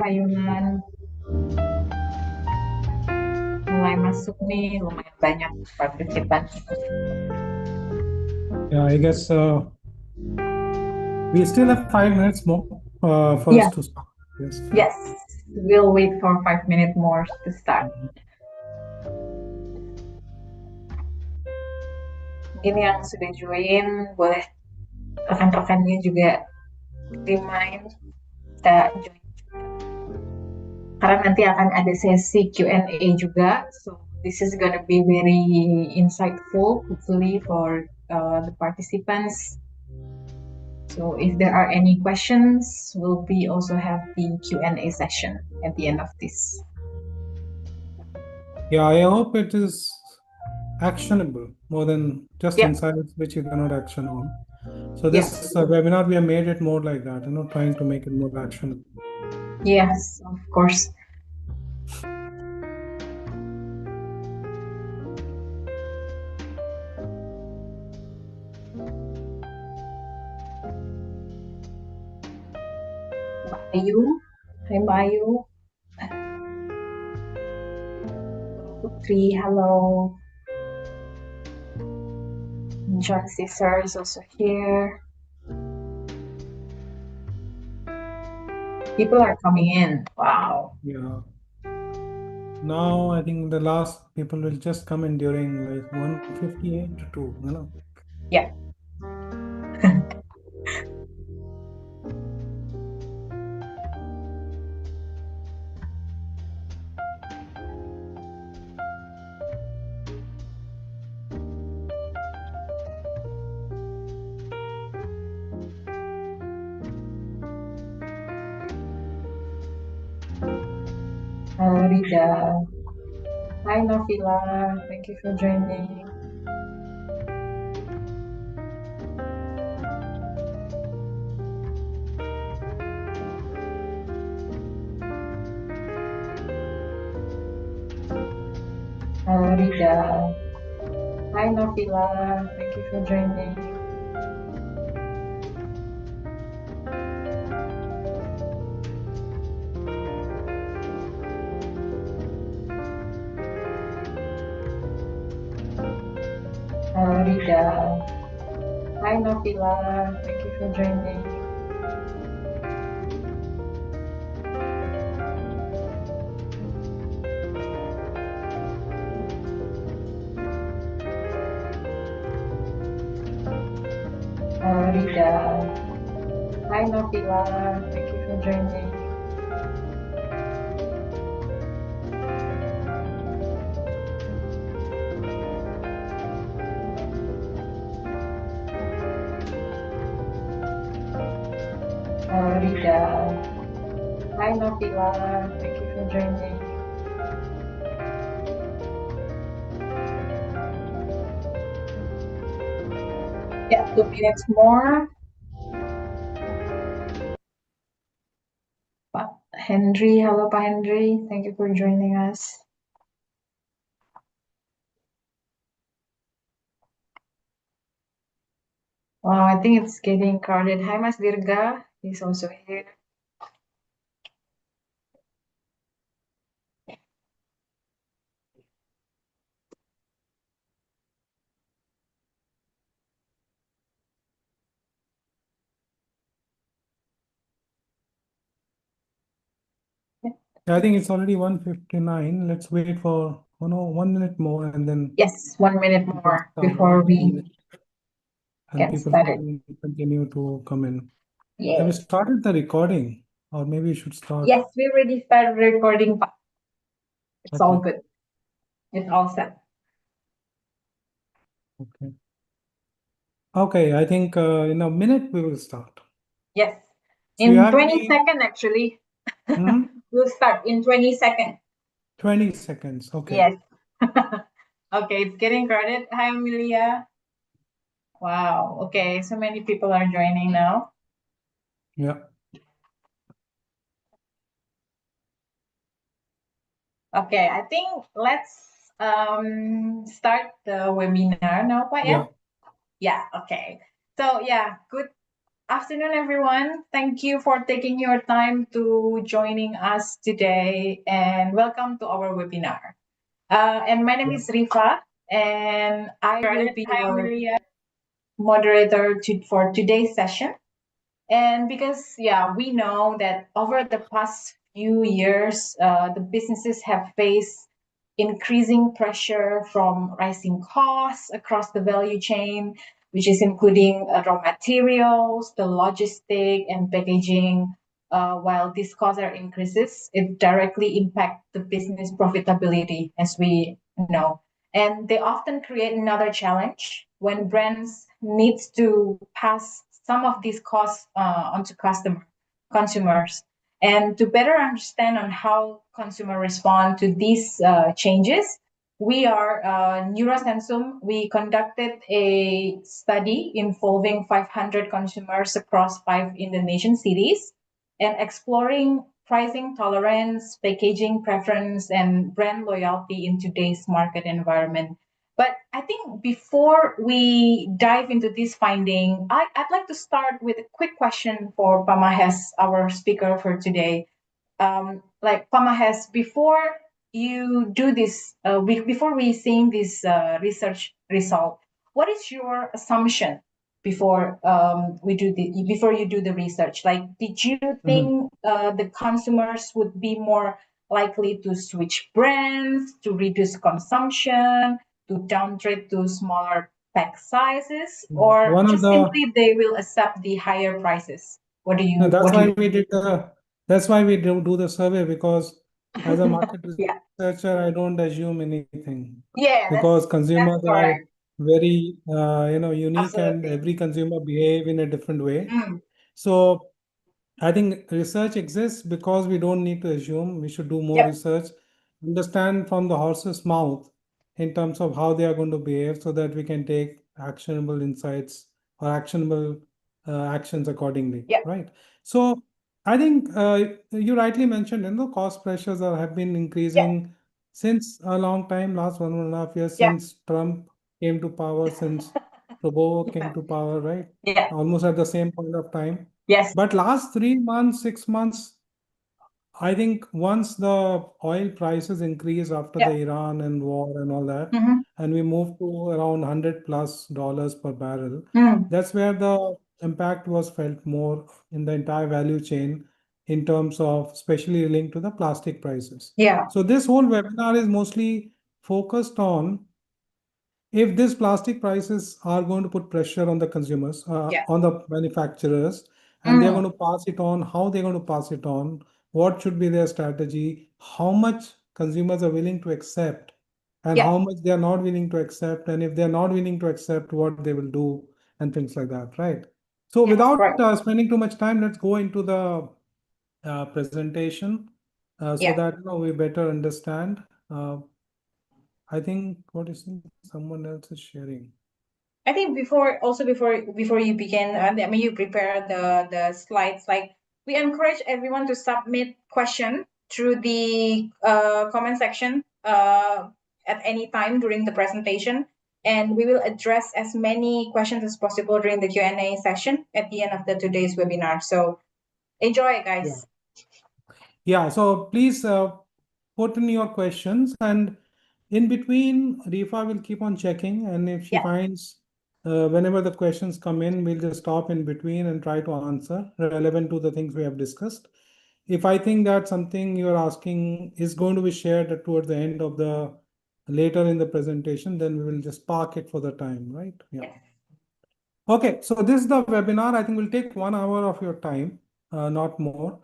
Pak Yunan. Mulai masuk nih, lumayan banyak partisipan. Yeah, I guess we still have 5 minutes more for us Yeah, to start. Yes. yes. We'll wait for 5 minutes more to start. Mungkin yang sudah join, boleh rekan-rekannya juga remind kita join. Karena nanti akan ada sesi Q&A juga. So this is gonna be very insightful, hopefully for the participants. So if there are any questions, we'll be also have the Q&A session at the end of this. Yeah, I hope it is actionable more than just Yep. insights which you cannot action on. So Yes. this webinar, we have made it more like that, trying to make it more actionable. Yes, of course. Mbak Ayu, hai Mbak Ayu. Putri, hello. John Caesar is also here. People are coming in. Wow. Yeah. Now I think the last people will just come in during like 1:58 to 2, Yeah. Halo Rida. Hi Nafila. Thank you for joining. Halo Rida. Hi Nafila. Thank you for joining. Halo Rida. Hi Nafila. Thank you for joining. Halo Rida. Hi Nafila. Thank you for joining. Halo Rida. Hi Nafila. Thank you for joining. Yeah, 2 minutes more. Pak Henry, hello Pak Henry. Thank you for joining us. Wow, I think it's getting crowded. Hi Mas Dirga, he's also here. I think it's already 1:59. Let's wait for 1 minute more and then Yes, 1 minute we can more start before we and get people started. can continue to come in. Have we Yes. started the recording? Or maybe you should start. Yes, we already started recording. It's all Okay. good. It's all set. Okay. Okay, I think in a minute we will start. Yes. So you In have 20 any seconds, actually. Hmm? We'll start in 20 seconds. 20 seconds. Okay. Yes. Okay, it's getting crowded. Hi, Amelia. Wow. Okay, so many people are joining now. Yeah. Okay, I think let's start the webinar now, Pak. Yeah. Yeah, okay. So yeah, good afternoon, everyone. Thank you for taking your time to joining us today, and welcome to our webinar. And my name Yeah. is Rifa, and I Got will it. be Hi, your Maria. moderator for today's session. And because, yeah, we know that over the past few years, the businesses have faced increasing pressure from rising costs across the value chain, which is including raw materials, the logistic and packaging. While these costs are increases, it directly impact the business profitability, as we know. And they often create another challenge when brands needs to pass some of these costs onto consumers. And to better understand on how consumer respond to these changes, we are Neurosensum. We conducted a study involving 500 consumers across 5 Indonesian cities and exploring pricing tolerance, packaging preference, and brand loyalty in today's market environment. But I think before we dive into this finding, I'd like to start with a quick question for Pamahes, our speaker for today. Like Pamahes, before you do this, before we seeing this research result, what is your assumption before before you do the research? Like, did you Mhm. think the consumers would be more likely to switch brands, to reduce consumption, to downtrade to smaller pack sizes, or One of just the simply they will accept the higher prices? No, What do you? that's why we do the survey, because as a market Yeah. researcher, I don't assume anything, Yeah, because that's consumers are correct. very unique, and Absolutely. every consumer behave in a different way. Mm, So I think research exists because we don't need to assume. We should do more yep, research, understand from the horse's mouth in terms of how they are going to behave, so that we can take actionable insights or actionable actions accordingly, yep, right? So I think you rightly mentioned, cost pressures have been yep, increasing since a long time, last 1.5 years, yep, since Trump came to power, since Robo came yeah, to power, right? yeah, Almost at the same point of time. yes, But last 3 months, 6 months, I think once the oil prices increase after the yep, Iran and war and all that, mm-hmm, and we move to around $100+ per barrel, mm, that's where the impact was felt more in the entire value chain, in terms of especially linked to the plastic prices. yeah, So this whole webinar is mostly focused on, if these plastic prices are going to put pressure on the consumers, yeah, on the manufacturers, and they're mm, going to pass it on, how they're going to pass it on, what should be their strategy, how much consumers are willing to accept, and yeah, how much they are not willing to accept, and if they're not willing to accept, what they will do, and things like that, right? So yes, without right, spending too much time, let's go into the presentation, so yeah. that we better understand. Uh, I think what is someone else is sharing. I think before you begin, I mean you prepare the slides. Like we encourage everyone to submit question through the comment section at any time during the presentation, and we will address as many questions as possible during the Q&A session at the end of the today's webinar. So enjoy, Yeah. guys. Yeah, so please put in your questions, and in between, Rifa will keep on checking, and if she Yeah. finds whenever the questions come in, we'll just stop in between and try to answer relevant to the things we have discussed. If I think that something you're asking is going to be shared towards the end of the later in the presentation, then we will just park it for the time, right? Yeah. Yes. Okay, so this is the webinar. I think will take 1 hour of your time, not more.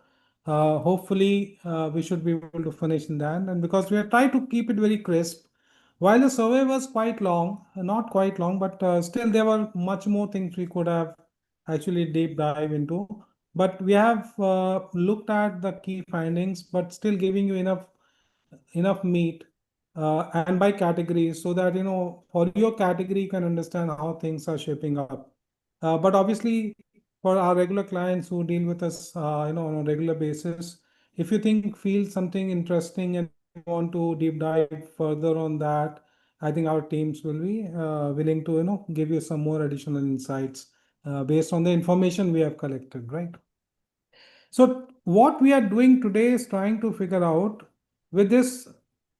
Hopefully, we should be able to finish in that. And because we are trying to keep it very crisp, while the survey was quite long, not quite long, but still there were much more things we could have actually deep dive into. But we have looked at the key findings, but still giving you enough meat, and by categories, so that for your category you can understand how things are shaping up. But obviously, for our regular clients who deal with us on a regular basis, if you feel something interesting and want to deep dive further on that, I think our teams will be willing to give you some more additional insights based on the information we have collected, right? So what we are doing today is trying to figure out with this,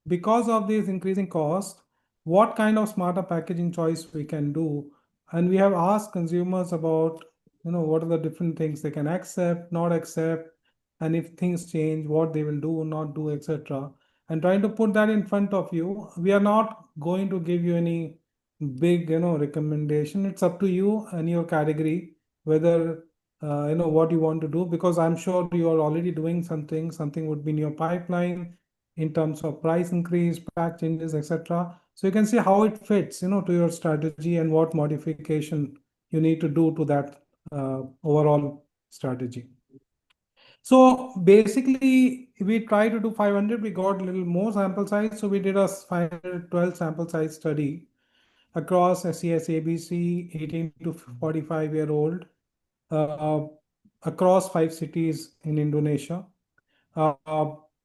because of this increasing cost, what kind of smarter packaging choice we can do. And we have asked consumers about, what are the different things they can accept, not accept, and if things change, what they will do, not do, etc. And trying to put that in front of you. We are not going to give you any big, recommendation. It's up to you and your category whether what you want to do, because I'm sure you are already doing something would be in your pipeline in terms of price increase, pack changes, etc. So you can see how it fits to your strategy and what modification you need to do to that overall strategy. So basically we try to do 500. We got a little more sample size, so we did a 512 sample size study across SES ABC 18 to 45-year-old, uh, across 5 cities in Indonesia. Uh,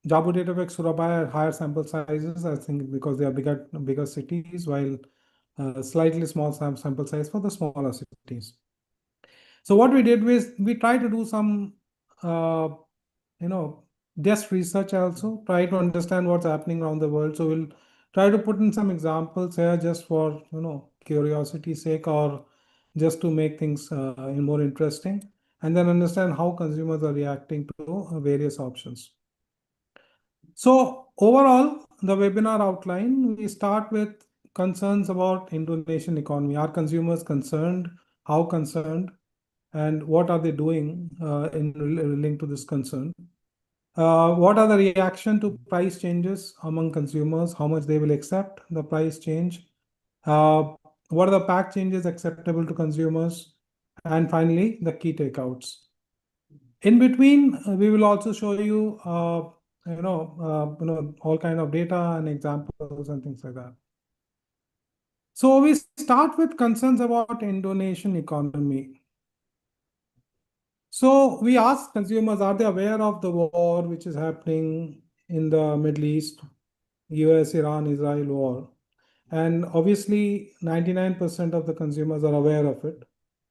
Jabodetabek, Surabaya higher sample sizes, I think, because they are bigger cities, while slightly small sample size for the smaller cities. So what we did was we tried to do some, uh, you know, desk research also, try to understand what's happening around the world. So we'll try to put in some examples here just for, curiosity's sake, or just to make things more interesting, and then understand how consumers are reacting to various options. So overall, the webinar outline, we start with concerns about Indonesian economy. Are consumers concerned? How concerned? And what are they doing in linked to this concern? What are the reaction to price changes among consumers? How much they will accept the price change? What are the pack changes acceptable to consumers? And finally, the key takeouts. In between, we will also show you, all kind of data and examples and things like that. So we start with concerns about Indonesian economy. So we ask consumers, are they aware of the war which is happening in the Middle East, US, Iran, Israel war? And obviously, 99% of the consumers are aware of it.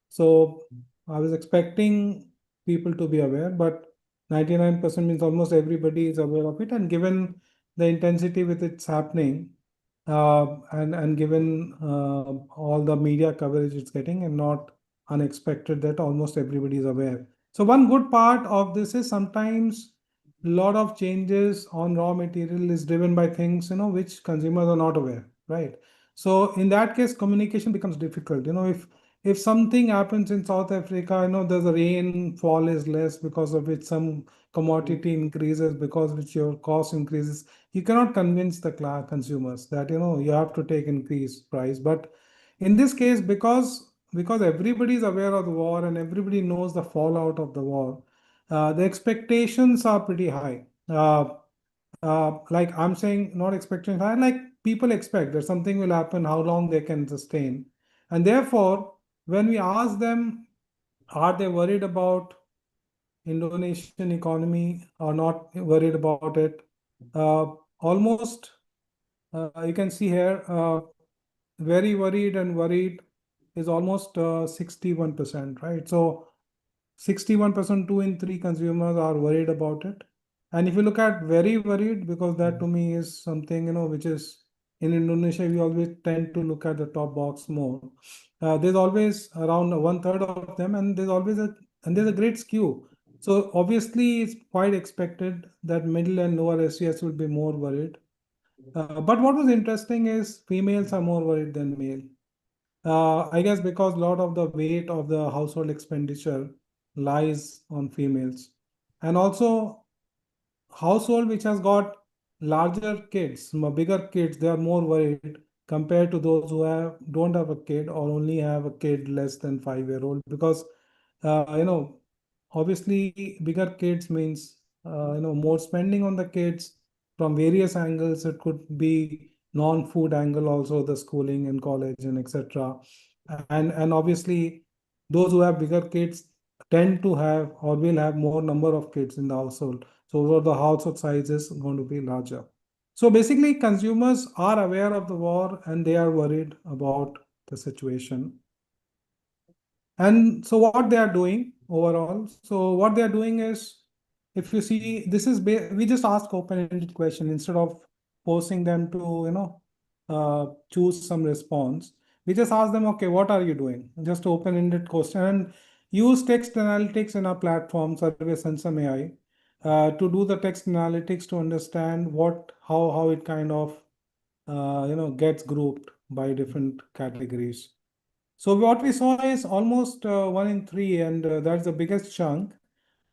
So I was expecting people to be aware, but 99% means almost everybody is aware of it. And given the intensity with it's happening, and given all the media coverage it's getting, and not unexpected that almost everybody is aware. So one good part of this is sometimes a lot of changes on raw material is driven by things, which consumers are not aware, right? So in that case, communication becomes difficult. If something happens in South Africa, there's a rainfall is less, because of which some commodity increases, because which your cost increases. You cannot convince the consumers that you have to take increased price. But in this case, because everybody is aware of the war and everybody knows the fallout of the war, the expectations are pretty high. Like I'm saying, not expectations high, like people expect that something will happen, how long they can sustain. And therefore, when we ask them, are they worried about Indonesian economy or not worried about it? Almost, you can see here, very worried and worried is almost 61%, right? So 61%, 2 in 3 consumers are worried about it. And if you look at very worried, because that to me is something, which is in Indonesia, we always tend to look at the top box more. There's always around 1/3 of them, and there's a great skew. So obviously, it's quite expected that middle and lower SES will be more worried. But what was interesting is females are more worried than male. I guess because a lot of the weight of the household expenditure lies on females. And also, household which has got larger kids, bigger kids, they are more worried compared to those who don't have a kid or only have a kid less than 5-year-old. Because uh, you know obviously bigger kids means more spending on the kids from various angles. It could be non-food angle also, the schooling and college and etc. And obviously those who have bigger kids tend to have or will have more number of kids in the household, so the household size is going to be larger. So basically, consumers are aware of the war and they are worried about the situation. And so what they are doing overall, so what they are doing is, if you see, this is we just ask open-ended question instead of forcing them to, choose some response. We just ask them, okay, what are you doing? Just open-ended question, and use text analytics in our platform, Service and some AI, to do the text analytics to understand how it kind of gets grouped by different categories. So what we saw is almost 1 in 3, and that's the biggest chunk,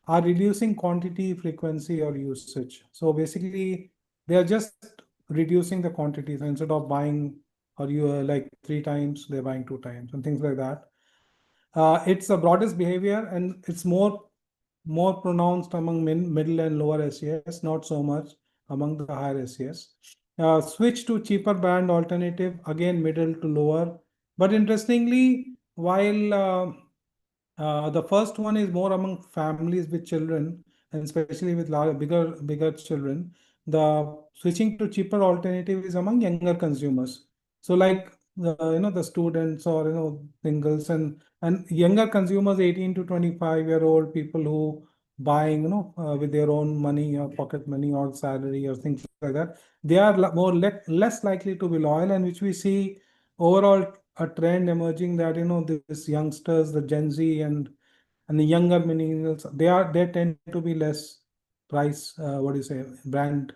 are reducing quantity, frequency, or usage. So basically, they are just reducing the quantity. So instead of buying, or you like 3 times, they're buying 2 times, and things like that. It's the broadest behavior, and it's more pronounced among middle and lower SES, not so much among the higher SES. Switch to cheaper brand alternative, again middle to lower. But interestingly, while the first one is more among families with children, and especially with bigger children, the switching to cheaper alternative is among younger consumers. So like the students, or singles, and younger consumers, 18 to 25-year-old people who buying with their own money or pocket money or salary or things like that, they are less likely to be loyal, and which we see overall a trend emerging that these youngsters, the Gen Z and the younger millennials, they tend to be less price, what do you say, brand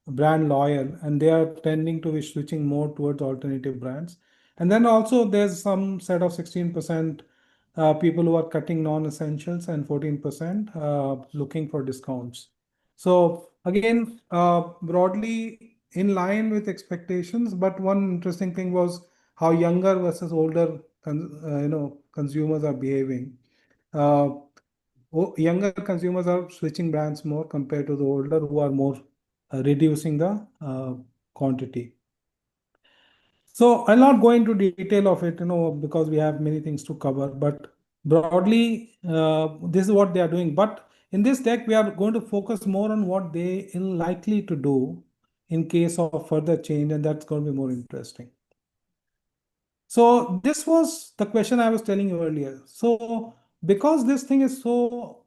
loyal, and they are tending to be switching more towards alternative brands. And then also there's some set of 16% people who are cutting non-essentials, and 14% looking for discounts. So again, broadly in line with expectations, but one interesting thing was how younger versus older consumers are behaving. Uh, Younger consumers are switching brands more compared to the older, who are more reducing the quantity. So I'll not go into detail of it, because we have many things to cover. But broadly, this is what they are doing. But in this deck, we are going to focus more on what they are likely to do in case of further change, and that's going to be more interesting. So this was the question I was telling you earlier. So because this thing is so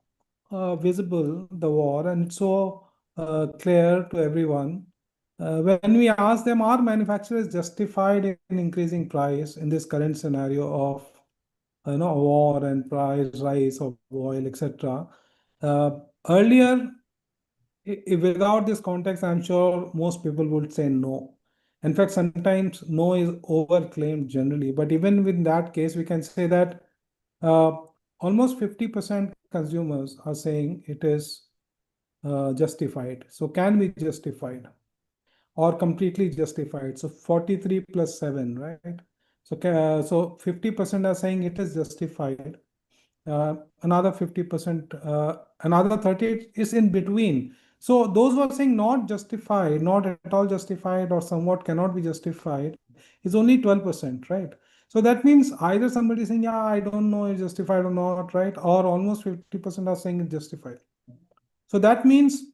visible, the war, and it's so clear to everyone, when we ask them, are manufacturers justified in increasing price in this current scenario of war and price rise of oil, etc. Earlier, without this context, I'm sure most people would say no. In fact, sometimes no is overclaimed generally. But even with that case, we can say that uh, almost 50% consumers are saying it is justified. So can be justified or completely justified. So 43 plus 7, right? So 50% are saying it is justified. Another 50%, another 38 is in between. So those who are saying not justified, not at all justified, or somewhat cannot be justified, is only 12%, right? So that means either somebody saying, yeah, I don't know it's justified or not, right? Or almost 50% are saying it's justified. So that means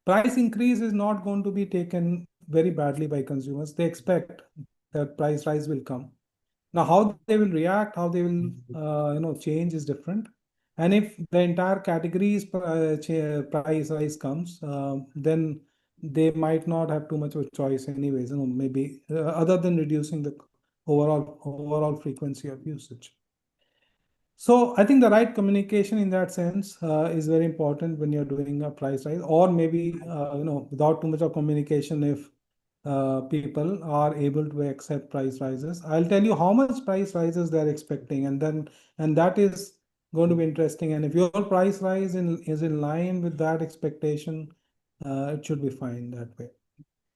price increase is not going to be taken very badly by consumers. They expect that price rise will come. Now, how they will react, how they will change is different. And if the entire category's price rise comes, then they might not have too much of a choice anyways, maybe other than reducing the overall frequency of usage. So I think the right communication in that sense is very important when you're doing a price rise, or maybe without too much of communication, if people are able to accept price rises. I'll tell you how much price rises they're expecting, and that is going to be interesting. And if your price rise is in line with that expectation, it should be fine that way.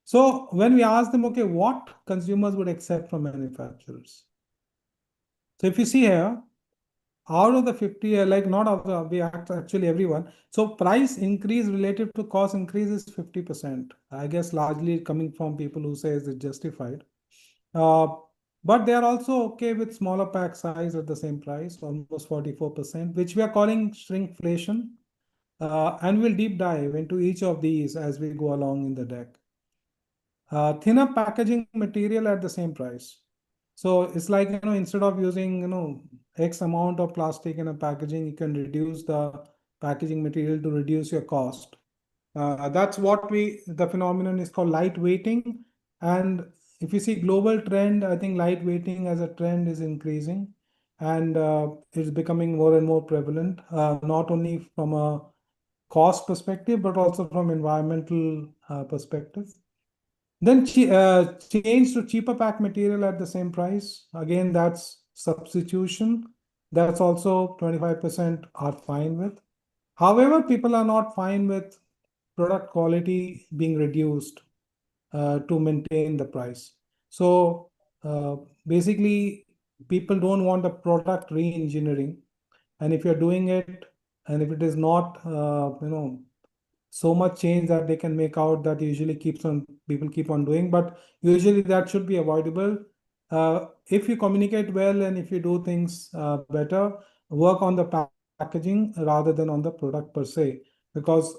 So when we ask them, okay, what consumers would accept from manufacturers? So if you see here, out of the 50, like not of the, we actually everyone. So price increase relative to cost increase is 50%. I guess largely coming from people who say it's justified. Uh, but they are also okay with smaller pack size at the same price, almost 44%, which we are calling shrinkflation. And we'll deep dive into each of these as we go along in the deck. Thinner packaging material at the same price. So it's like, instead of using, X amount of plastic in a packaging, you can reduce the packaging material to reduce your cost. That's what the phenomenon is called light weighting. And if you see global trend, I think light weighting as a trend is increasing, and it's becoming more and more prevalent, not only from a cost perspective, but also from environmental perspective. Then change to cheaper pack material at the same price. Again, that's substitution. That's also 25% are fine with. However, people are not fine with product quality being reduced to maintain the price. So uh, basically, people don't want the product re-engineering. And if you're doing it, and if it is not, so much change that they can make out, that usually people keep on doing, but usually that should be avoidable. If you communicate well and if you do things better, work on the packaging rather than on the product per se, because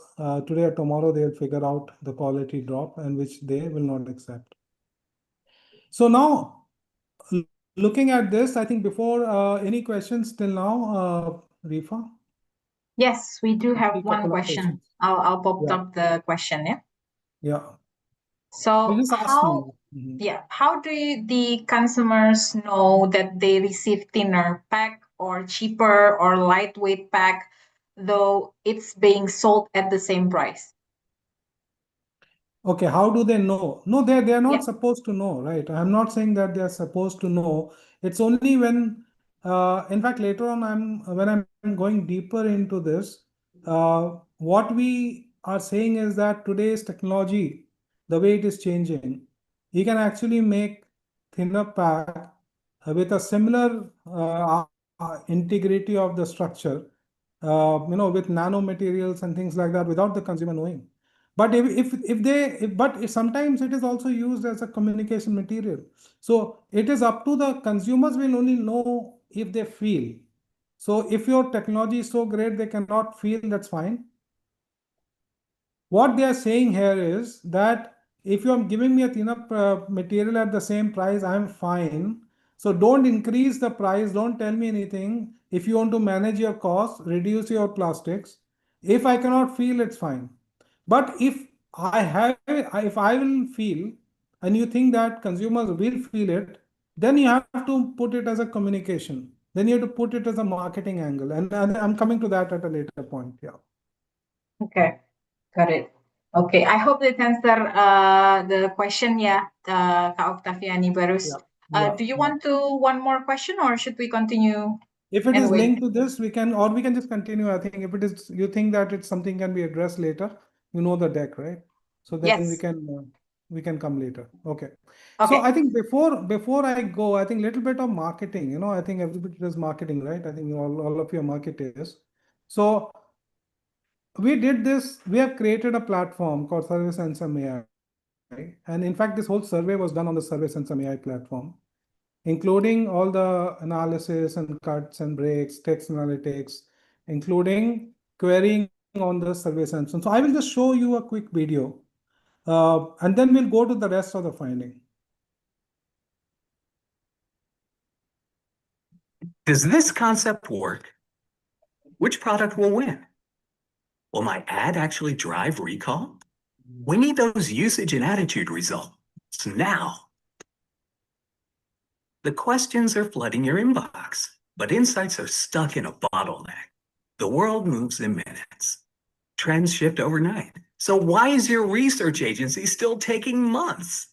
today or tomorrow they'll figure out the quality drop, and which they will not accept. So now, looking at this, I think before any questions till now, Rifa? Yes, we do have A one couple of question. questions. I'll pop Yeah, up the question, yeah. yeah. You So just ask me. Mhm. how do the consumers know that they receive thinner pack or cheaper or lightweight pack, though it's being sold at the same price? Okay, how do they know? No, they are Yeah. not supposed to know, right? I'm not saying that they are supposed to know. It's only when, in fact, later on, when I'm going deeper into this, what we are saying is that today's technology, the way it is changing, you can actually make thinner pack with a similar integrity of the structure, with nanomaterials and things like that, without the consumer knowing. But sometimes it is also used as a communication material. So it is up to the consumers will only know if they feel. So if your technology is so great they cannot feel, that's fine. What they are saying here is that if you are giving me a thinner material at the same price, I'm fine. So don't increase the price. Don't tell me anything. If you want to manage your costs, reduce your plastics. If I cannot feel, it's fine. But if I will feel, and you think that consumers will feel it, then you have to put it as a communication. Then you have to put it as a marketing angle. And I'm coming to that at a later point. Yeah. Okay, got it. Okay, I hope that answer the question, yeah, Kak Oktaviani Barus. Yeah. Yeah. Do you Yeah. want to one more question, or should we continue If it and is wait? linked to this, we can just continue. I think if it is, you think that it's something can be addressed later, the deck, right? So then Yes. we can come later. Okay. So Okay. I think before I go, I think little bit of marketing. I think everybody does marketing, right? I think all of you are marketers. So we did this. We have created a platform called Service and Some AI, and in fact, this whole survey was done on the Service and Some AI platform, including all the analysis and cuts and breaks, text analytics, including querying on the survey sensor. So I will just show you a quick video, and then we'll go to the rest of the finding. Does this concept work? Which product will win? Will my ad actually drive recall? We need those usage and attitude results now. The questions are flooding your inbox, but insights are stuck in a bottleneck. The world moves in minutes. Trends shift overnight. So why is your research agency still taking months?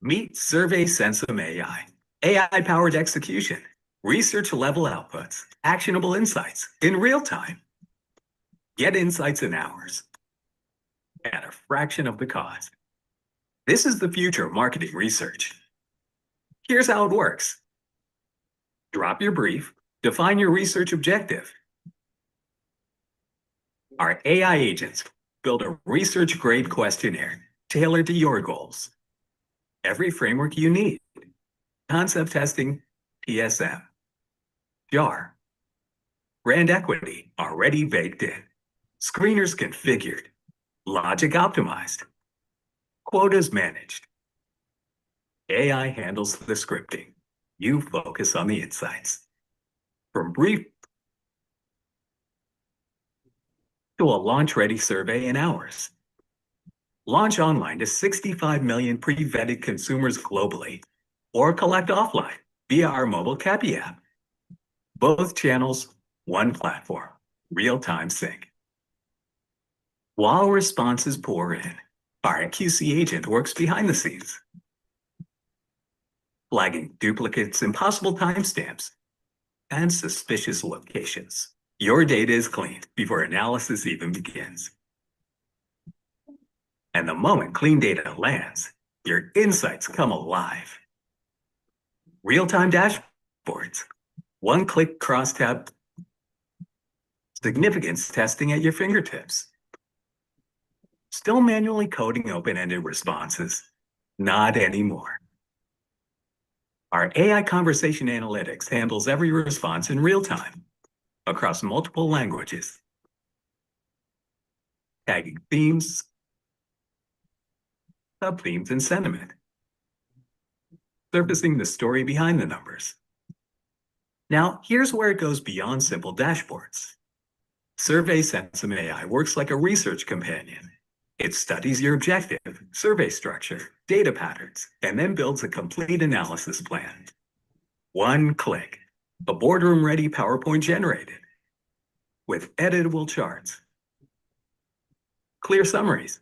Meet Survey Sensum AI. AI-powered execution, research-level outputs, actionable insights in real time. Get insights in hours at a fraction of the cost. This is the future of marketing research. Here's how it works. Drop your brief, define your research objective. Our AI agents build a research-grade questionnaire tailored to your goals. Every framework you need. Concept testing, PSM. JAR. Brand equity already baked in. Screeners configured. Logic optimized. Quotas managed. AI handles the scripting. You focus on the insights. From brief to a launch-ready survey in hours. Launch online to 65 million pre-vetted consumers globally, or collect offline via our mobile Cappy app. Both channels, one platform, real-time sync. While responses pour in, our QC agent works behind the scenes, flagging duplicates, impossible timestamps, and suspicious locations. Your data is cleaned before analysis even begins. And the moment clean data lands, your insights come alive. Real-time dashboards, one-click crosstab, significance testing at your fingertips. Still manually coding open-ended responses? Not anymore. Our AI conversation analytics handles every response in real time, across multiple languages, tagging themes, sub-themes, and sentiment, surfacing the story behind the numbers. Now, here's where it goes beyond simple dashboards. Survey Sensum AI works like a research companion. It studies your objective, survey structure, data patterns, and then builds a complete analysis plan. One click, a boardroom-ready PowerPoint generated, with editable charts, clear summaries,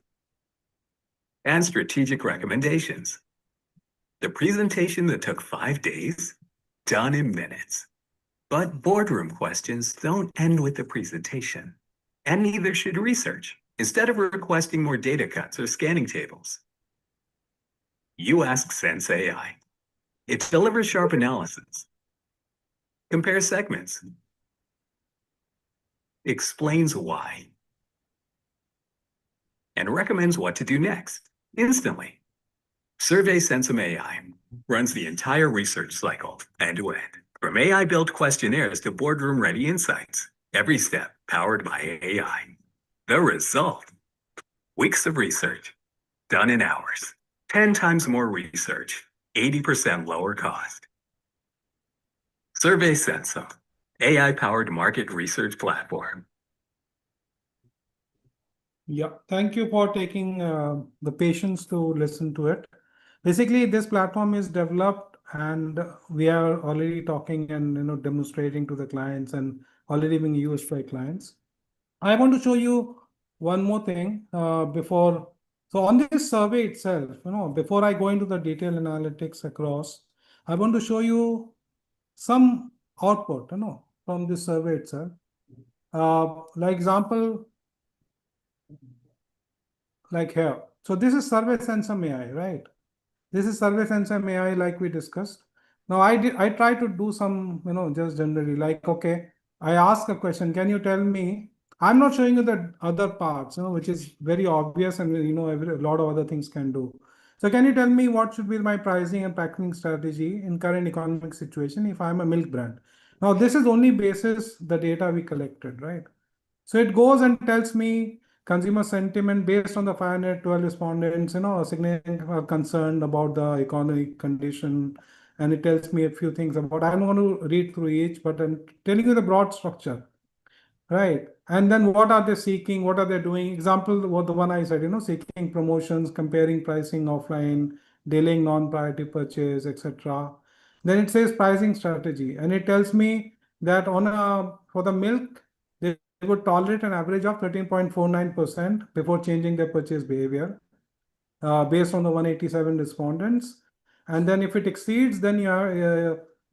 and strategic recommendations. The presentation that took 5 days, done in minutes. But boardroom questions don't end with the presentation, and neither should research. Instead of requesting more data cuts or scanning tables, you ask Sense AI. It delivers sharp analysis, compares segments, explains why, and recommends what to do next, instantly. Survey Sensum AI runs the entire research cycle, end-to-end. From AI-built questionnaires to boardroom-ready insights, every step powered by AI. The result? Weeks of research, done in hours. 10 times more research, 80% lower cost. Survey Sensum, AI-powered market research platform. Yeah, thank you for taking the patience to listen to it. Basically, this platform is developed and we are already talking and demonstrating to the clients and already being used by clients. I want to show you one more thing before. So on this survey itself, before I go into the detailed analytics across, I want to show you some output, from this survey itself. Like example, like here. So this is Survey Sensum AI, right? This is Survey Sensum AI like we discussed. Now I try to do some, just generally like, okay, I ask a question, can you tell me, I'm not showing you the other parts, which is very obvious and, a lot of other things can do. So can you tell me what should be my pricing and packaging strategy in current economic situation if I'm a milk brand? Now this is only basis the data we collected, right? So it goes and tells me consumer sentiment based on the 512 respondents, significant are concerned about the economic condition. And it tells me a few things about, I don't want to read through each, but I'm telling you the broad structure, right? And then what are they seeking? What are they doing? Example, what the one I said, seeking promotions, comparing pricing offline, delaying non-priority purchase, etc. Then it says pricing strategy, and it tells me that for the milk, they would tolerate an average of 13.49% before changing their purchase behavior, based on the 187 respondents. And then if it exceeds, then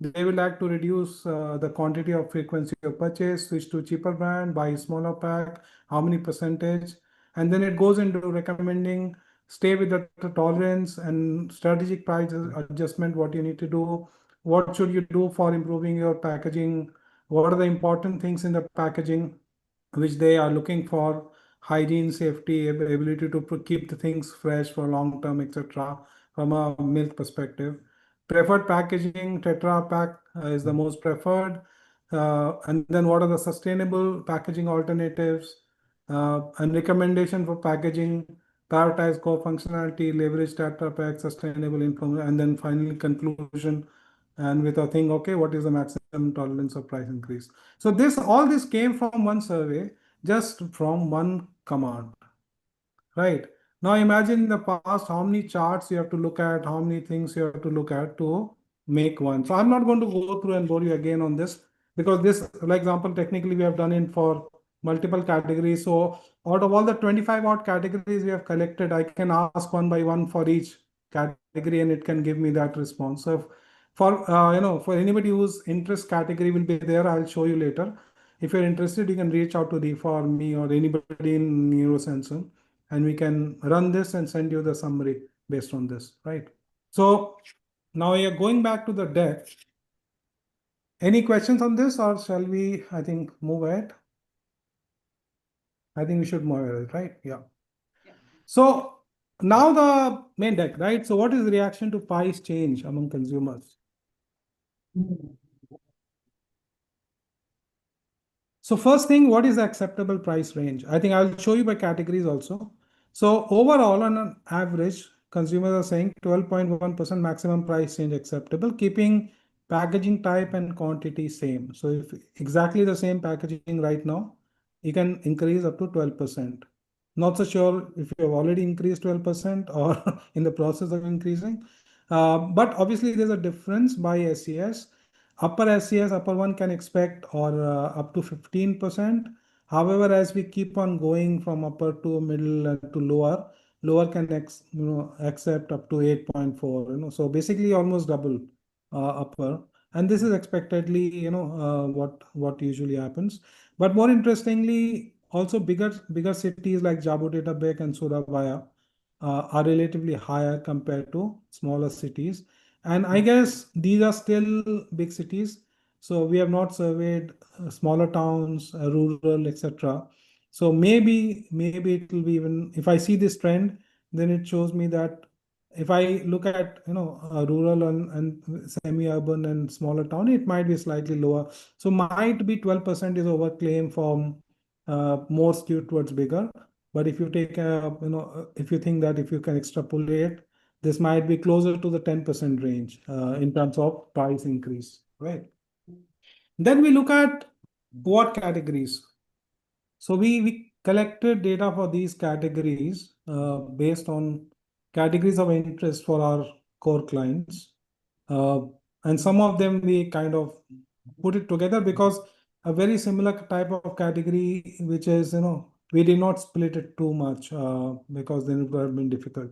they will like to reduce the quantity of frequency of purchase, switch to cheaper brand, buy smaller pack, how many percentage. And then it goes into recommending stay with the tolerance and strategic price adjustment, what you need to do, what should you do for improving your packaging, what are the important things in the packaging which they are looking for, hygiene, safety, ability to keep the things fresh for long term, etc. From a milk perspective. Preferred packaging, Tetra Pak is the most preferred. And then what are the sustainable packaging alternatives and recommendation for packaging prioritize core functionality, leverage data pack, sustainable information, and then finally conclusion. And with a thing, okay, what is the maximum tolerance of price increase? So all this came from one survey, just from one command, right? Now imagine in the past how many charts you have to look at, how many things you have to look at to make one. So I'm not going to go through and bore you again on this, because this, like example, technically we have done it for multiple categories. So out of all the 25 odd categories we have collected, I can ask one by one for each category and it can give me that response. So if, for anybody whose interest category will be there, I'll show you later. If you're interested, you can reach out to for me or anybody in Neurosensor, and we can run this and send you the summary based on this, right? So now we are going back to the deck. Any questions on this, or shall we, I think, move ahead? I think we should move ahead, right? Yeah. So now the main deck, right? So what is the reaction to price change among consumers? So first thing, what is the acceptable price range? I think I'll show you by categories also. So overall, on an average, consumers are saying 12.1% maximum price change acceptable, keeping packaging type and quantity same. So if exactly the same packaging right now, you can increase up to 12%. Not so sure if you have already increased 12% or in the process of increasing. But obviously there's a difference by SES. Upper SES, upper one can expect or up to 15%. However, as we keep on going from upper to middle to lower, lower can accept up to 8.4. So basically almost double upper, and this is expectedly what usually happens. But more interestingly, also bigger cities like Jabodetabek and Surabaya are relatively higher compared to smaller cities. And I guess these are still big cities. So we have not surveyed smaller towns, rural, etc. So maybe it will be, even if I see this trend, then it shows me that if I look at rural and semi-urban and smaller town, it might be slightly lower. So might be 12% is overclaim from more skewed towards bigger. But if you take if you think that if you can extrapolate, this might be closer to the 10% range in terms of price increase, right? Then we look at what categories. So we collected data for these categories based on categories of interest for our core clients. And some of them we kind of put it together because a very similar type of category, which is, we did not split it too much because then it would have been difficult.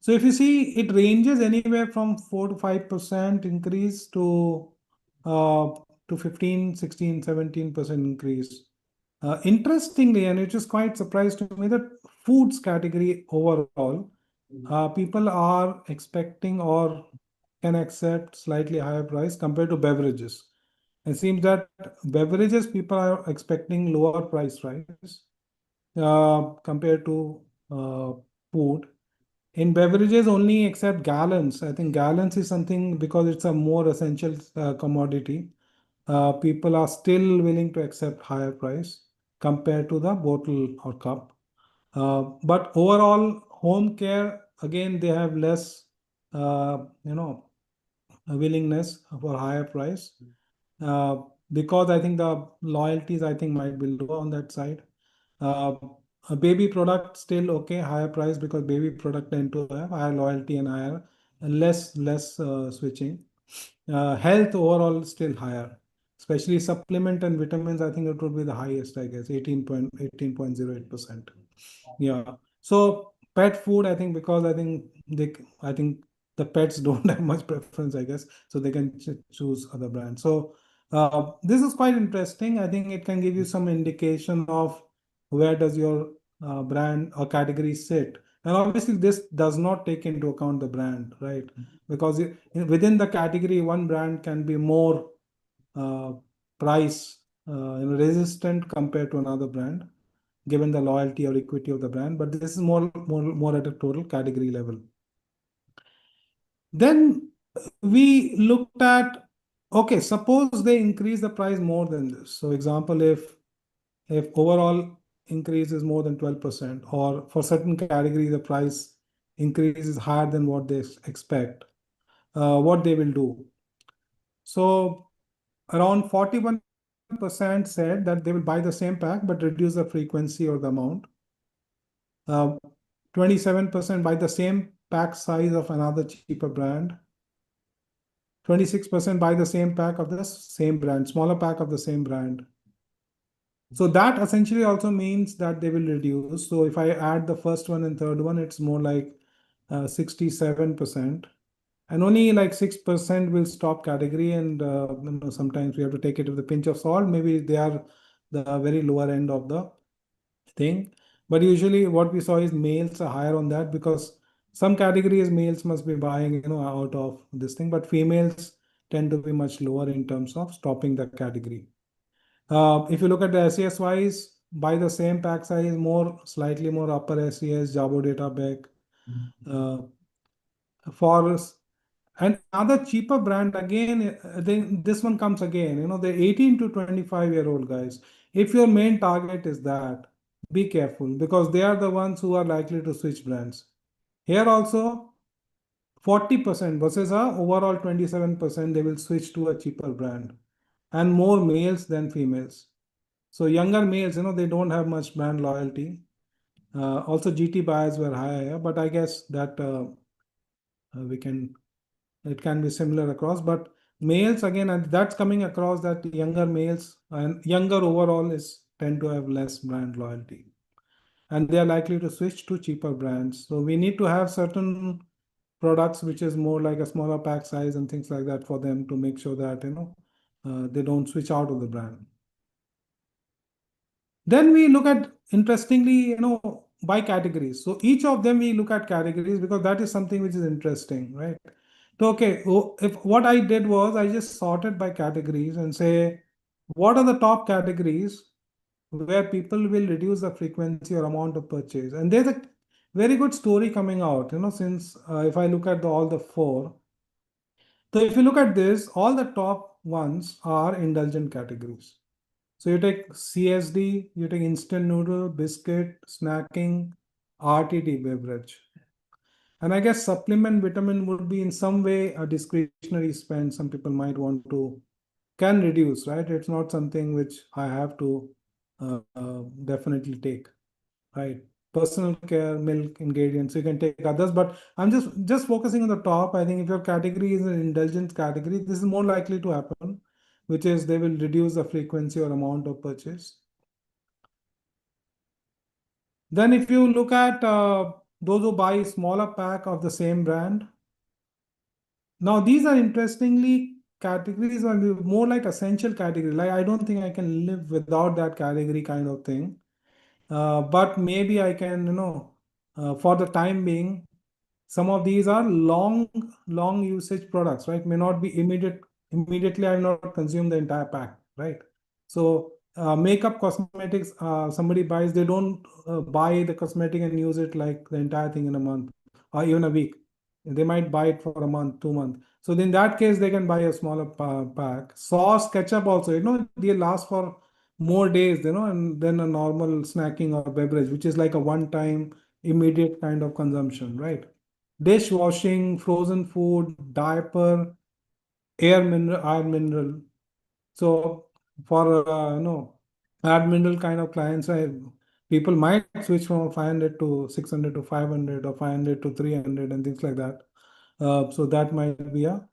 So if you see, it ranges anywhere from 4 to 5% increase to 15, 16, 17% increase. Interestingly, and it is quite surprised to me, that foods category overall, people are expecting or can accept slightly higher price compared to beverages. It seems that beverages people are expecting lower price rise compared to food. In beverages only except gallons. I think gallons is something because it's a more essential commodity. People are still willing to accept higher price compared to the bottle or cup. But overall, home care, again, they have less, willingness for higher price. Because I think the loyalties, I think, might be low on that side. A baby product still okay, higher price because baby product tend to have higher loyalty and higher, less switching. Health overall still higher, especially supplement and vitamins. I think it would be the highest, I guess, 18.08%. Yeah. So pet food, I think, because I think the pets don't have much preference, I guess, so they can choose other brands. So this is quite interesting. I think it can give you some indication of where does your brand or category sit. And obviously, this does not take into account the brand, right? Because within the category, one brand can be more price resistant compared to another brand, given the loyalty or equity of the brand. But this is more at a total category level. Then we looked at, okay, suppose they increase the price more than this. So example, if overall increase is more than 12%, or for certain category, the price increase is higher than what they expect, what they will do. So around 41% said that they will buy the same pack but reduce the frequency or the amount. 27% buy the same pack size of another cheaper brand. 26% buy the same pack of the same brand, smaller pack of the same brand. So that essentially also means that they will reduce. So if I add the first one and third one, it's more like 67%. And only like 6% will stop category, and sometimes we have to take it with a pinch of salt. Maybe they are the very lower end of the thing. But usually what we saw is males are higher on that, because some categories males must be buying, out of this thing, but females tend to be much lower in terms of stopping the category. If you look at the SES wise, by the same pack size, slightly more upper SES, Jabo data back. For and another cheaper brand again, then this one comes again, the 18 to 25-year-old guys. If your main target is that, be careful, because they are the ones who are likely to switch brands. Here also, 40% versus overall 27%, they will switch to a cheaper brand, and more males than females. So younger males, they don't have much brand loyalty. Also, GT buyers were higher, but I guess that it can be similar across. But males again, and that's coming across that younger males and younger overall tend to have less brand loyalty, and they are likely to switch to cheaper brands. So we need to have certain products which is more like a smaller pack size and things like that for them, to make sure that they don't switch out of the brand. Then we look at, interestingly, by categories. So each of them we look at categories, because that is something which is interesting, right? So, okay, if what I did was I just sorted by categories and say, what are the top categories where people will reduce the frequency or amount of purchase? And there's a very good story coming out, since if I look at all the four. So if you look at this, all the top ones are indulgent categories. So you take CSD, you take instant noodle, biscuit, snacking, RTD beverage. And I guess supplement vitamin would be in some way a discretionary spend. Some people might want to, can reduce, right? It's not something which I have to definitely take, right? Personal care, milk, ingredients, you can take others, but I'm just focusing on the top. I think if your category is an indulgence category, this is more likely to happen, which is they will reduce the frequency or amount of purchase. Then if you look at those who buy smaller pack of the same brand, now these are interestingly categories are more like essential category. Like I don't think I can live without that category kind of thing. But maybe I can, for the time being, some of these are long usage products, right? May not be immediately I will not consume the entire pack, right? So makeup, cosmetics, somebody buys, they don't buy the cosmetic and use it like the entire thing in a month or even a week. They might buy it for a month, 2 months. So in that case, they can buy a smaller pack. Sauce, ketchup also, they last for more days, and then a normal snacking or beverage, which is like a one-time immediate kind of consumption, right? Dishwashing, frozen food, diaper, air mineral. So for air mineral kind of clients, people might switch from 500 to 600 to 500 or 500 to 300 and things like that. So that might be a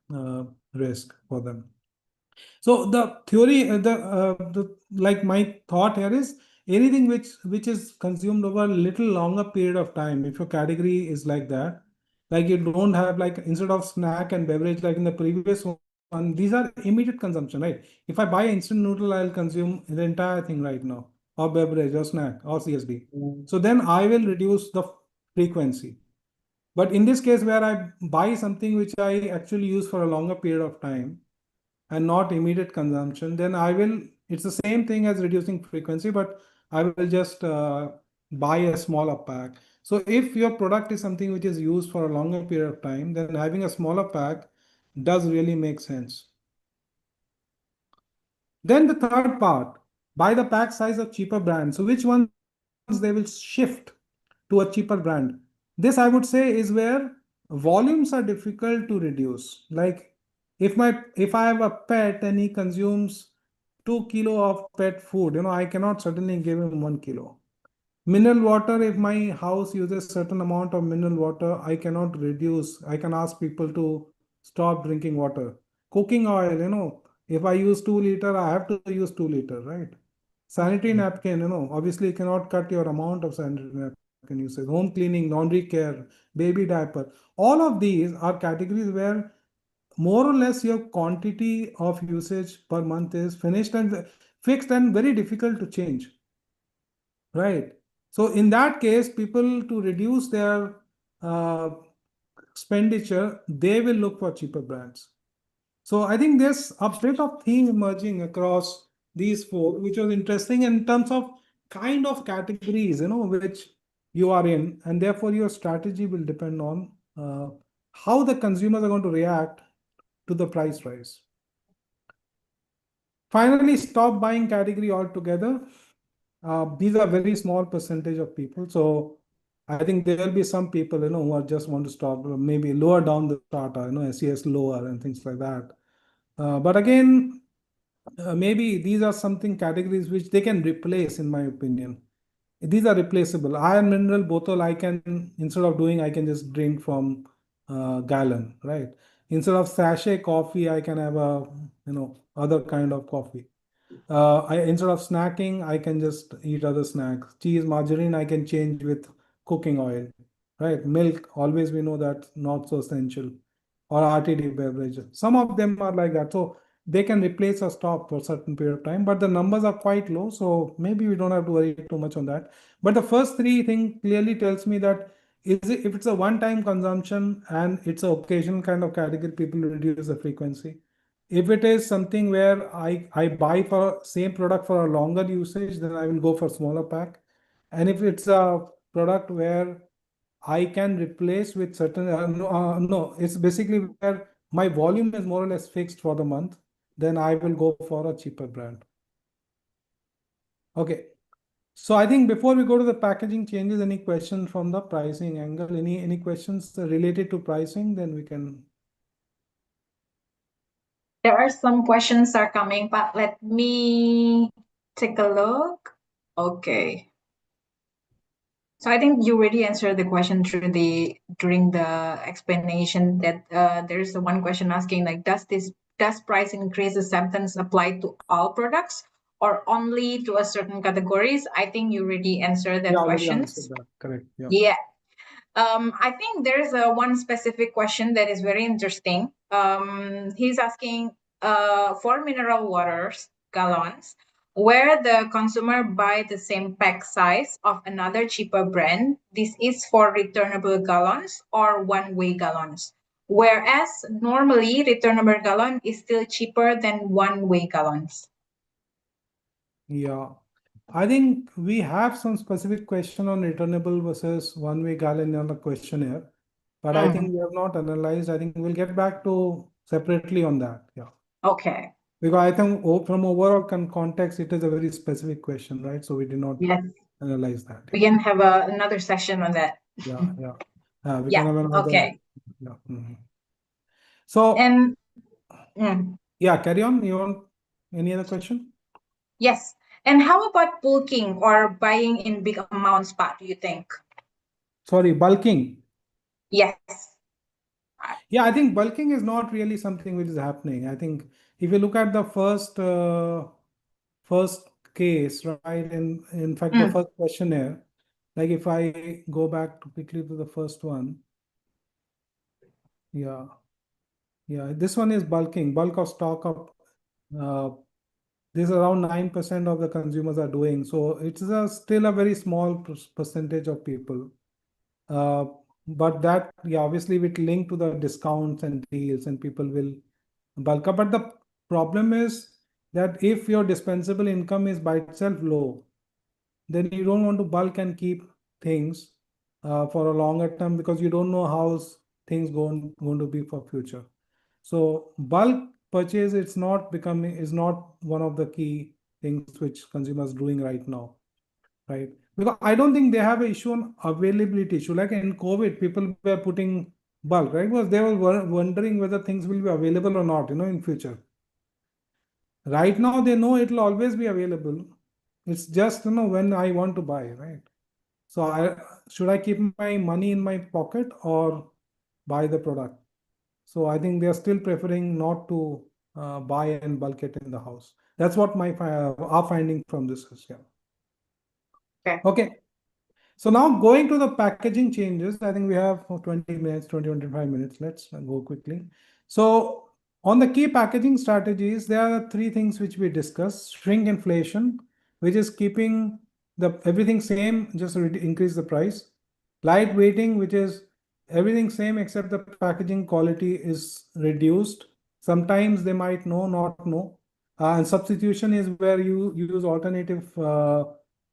risk for them. So the theory, like my thought here is anything which is consumed over a little longer period of time. If your category is like that, like you don't have, like instead of snack and beverage like in the previous one, these are immediate consumption, right? If I buy instant noodle, I'll consume the entire thing right now, or beverage or snack or CSD. So then I will reduce the frequency. But in this case where I buy something which I actually use for a longer period of time and not immediate consumption, then it's the same thing as reducing frequency, but I will just buy a smaller pack. So if your product is something which is used for a longer period of time, then having a smaller pack does really make sense. Then the third part, buy the pack size of cheaper brands. So which ones they will shift to a cheaper brand. This, I would say, is where volumes are difficult to reduce. Like if I have a pet and he consumes 2 kilo of pet food, I cannot certainly give him 1 kilo. Mineral water, if my house uses certain amount of mineral water, I cannot reduce. I can ask people to stop drinking water. Cooking oil, if I use 2 liter, I have to use 2 liter, right? Sanitary napkin, obviously you cannot cut your amount of sanitary napkin usage. Home cleaning, laundry care, baby diaper. All of these are categories where more or less your quantity of usage per month is finished and fixed and very difficult to change. Right. So in that case, people to reduce their uh, expenditure, they will look for cheaper brands. So I think there's a bit of theme emerging across these four, which was interesting in terms of kind of categories, which you are in, and therefore your strategy will depend on how the consumers are going to react to the price rise. Finally, stop buying category altogether. These are very small percentage of people. So I think there will be some people, who are just want to stop, maybe lower down the strata, SES lower and things like that. But again, maybe these are something categories which they can replace, in my opinion. These are replaceable. Iron mineral bottle, I can, instead of doing, I can just drink from gallon, right? Instead of sachet coffee, I can have a, other kind of coffee. Instead of snacking, I can just eat other snacks. Cheese, margarine, I can change with cooking oil, right? Milk, always we know that not so essential, or RTD beverage. Some of them are like that. So they can replace a stop for a certain period of time, but the numbers are quite low. So maybe we don't have to worry too much on that. But the first three thing clearly tells me that if it's a one-time consumption and it's an occasional kind of category, people reduce the frequency. If it is something where I buy for same product for a longer usage, then I will go for smaller pack. And if it's a product where I can replace with certain, no, it's basically where my volume is more or less fixed for the month, then I will go for a cheaper brand. Okay. So I think before we go to the packaging changes, any questions from the pricing angle? Any questions related to pricing? Then we can. There are some questions are coming, but let me take a look. Okay. So I think you already answered the question during the explanation that there's the one question asking like, does price increase sentence apply to all products or only to a certain categories? I think you already answered that Yeah, already questions. answered that. Correct. Yeah. Yeah. I think there's one specific question that is very interesting. He's asking for mineral waters gallons, where the consumer buy the same pack size of another cheaper brand. This is for returnable gallons or one-way gallons. Whereas normally returnable gallon is still cheaper than one-way gallons. Yeah. I think we have some specific question on returnable versus one-way gallon on the questionnaire, but I think we have not analyzed. I think we'll get back to separately on that. Yeah. Okay. Because I think from overall context, it is a very specific question, right? So we did not Yes. analyze that. We can have another session on that. Yeah, yeah. We Yeah, can have another. okay. Yeah. So, And yeah, carry on. You want any other question? yes. And how about bulking or buying in big amounts, Pat, do you think? Sorry, bulking. Yes. Yeah, I think bulking is not really something which is happening. I think if you look at the first case, right? And in fact, the first questionnaire, like if I go back quickly to the first one, yeah, this one is bulking, bulk of stock of this is around 9% of the consumers are doing. So it's still a very small percentage of people. But that, yeah, obviously with link to the discounts and deals and people will bulk up. But the problem is that if your dispensable income is by itself low, then you don't want to bulk and keep things for a longer term because you don't know how things going to be for future. So bulk purchase is not one of the key things which consumers doing right now, right? Because I don't think they have an issue on availability issue. Like in COVID, people were putting bulk, right? Because they were wondering whether things will be available or not, in future. Right now, they know it will always be available. It's just, when I want to buy, right? So should I keep my money in my pocket or buy the product? So I think they are still preferring not to buy and bulk it in the house. That's what our finding from this is. Yeah. Okay. Okay. So now going to the packaging changes, I think we have 20 minutes, 25 minutes. Let's go quickly. So on the key packaging strategies, there are three things which we discussed. Shrink inflation, which is keeping everything same, just increase the price. Light weighting, which is everything same except the packaging quality is reduced. Sometimes they might not know. And substitution is where you use alternative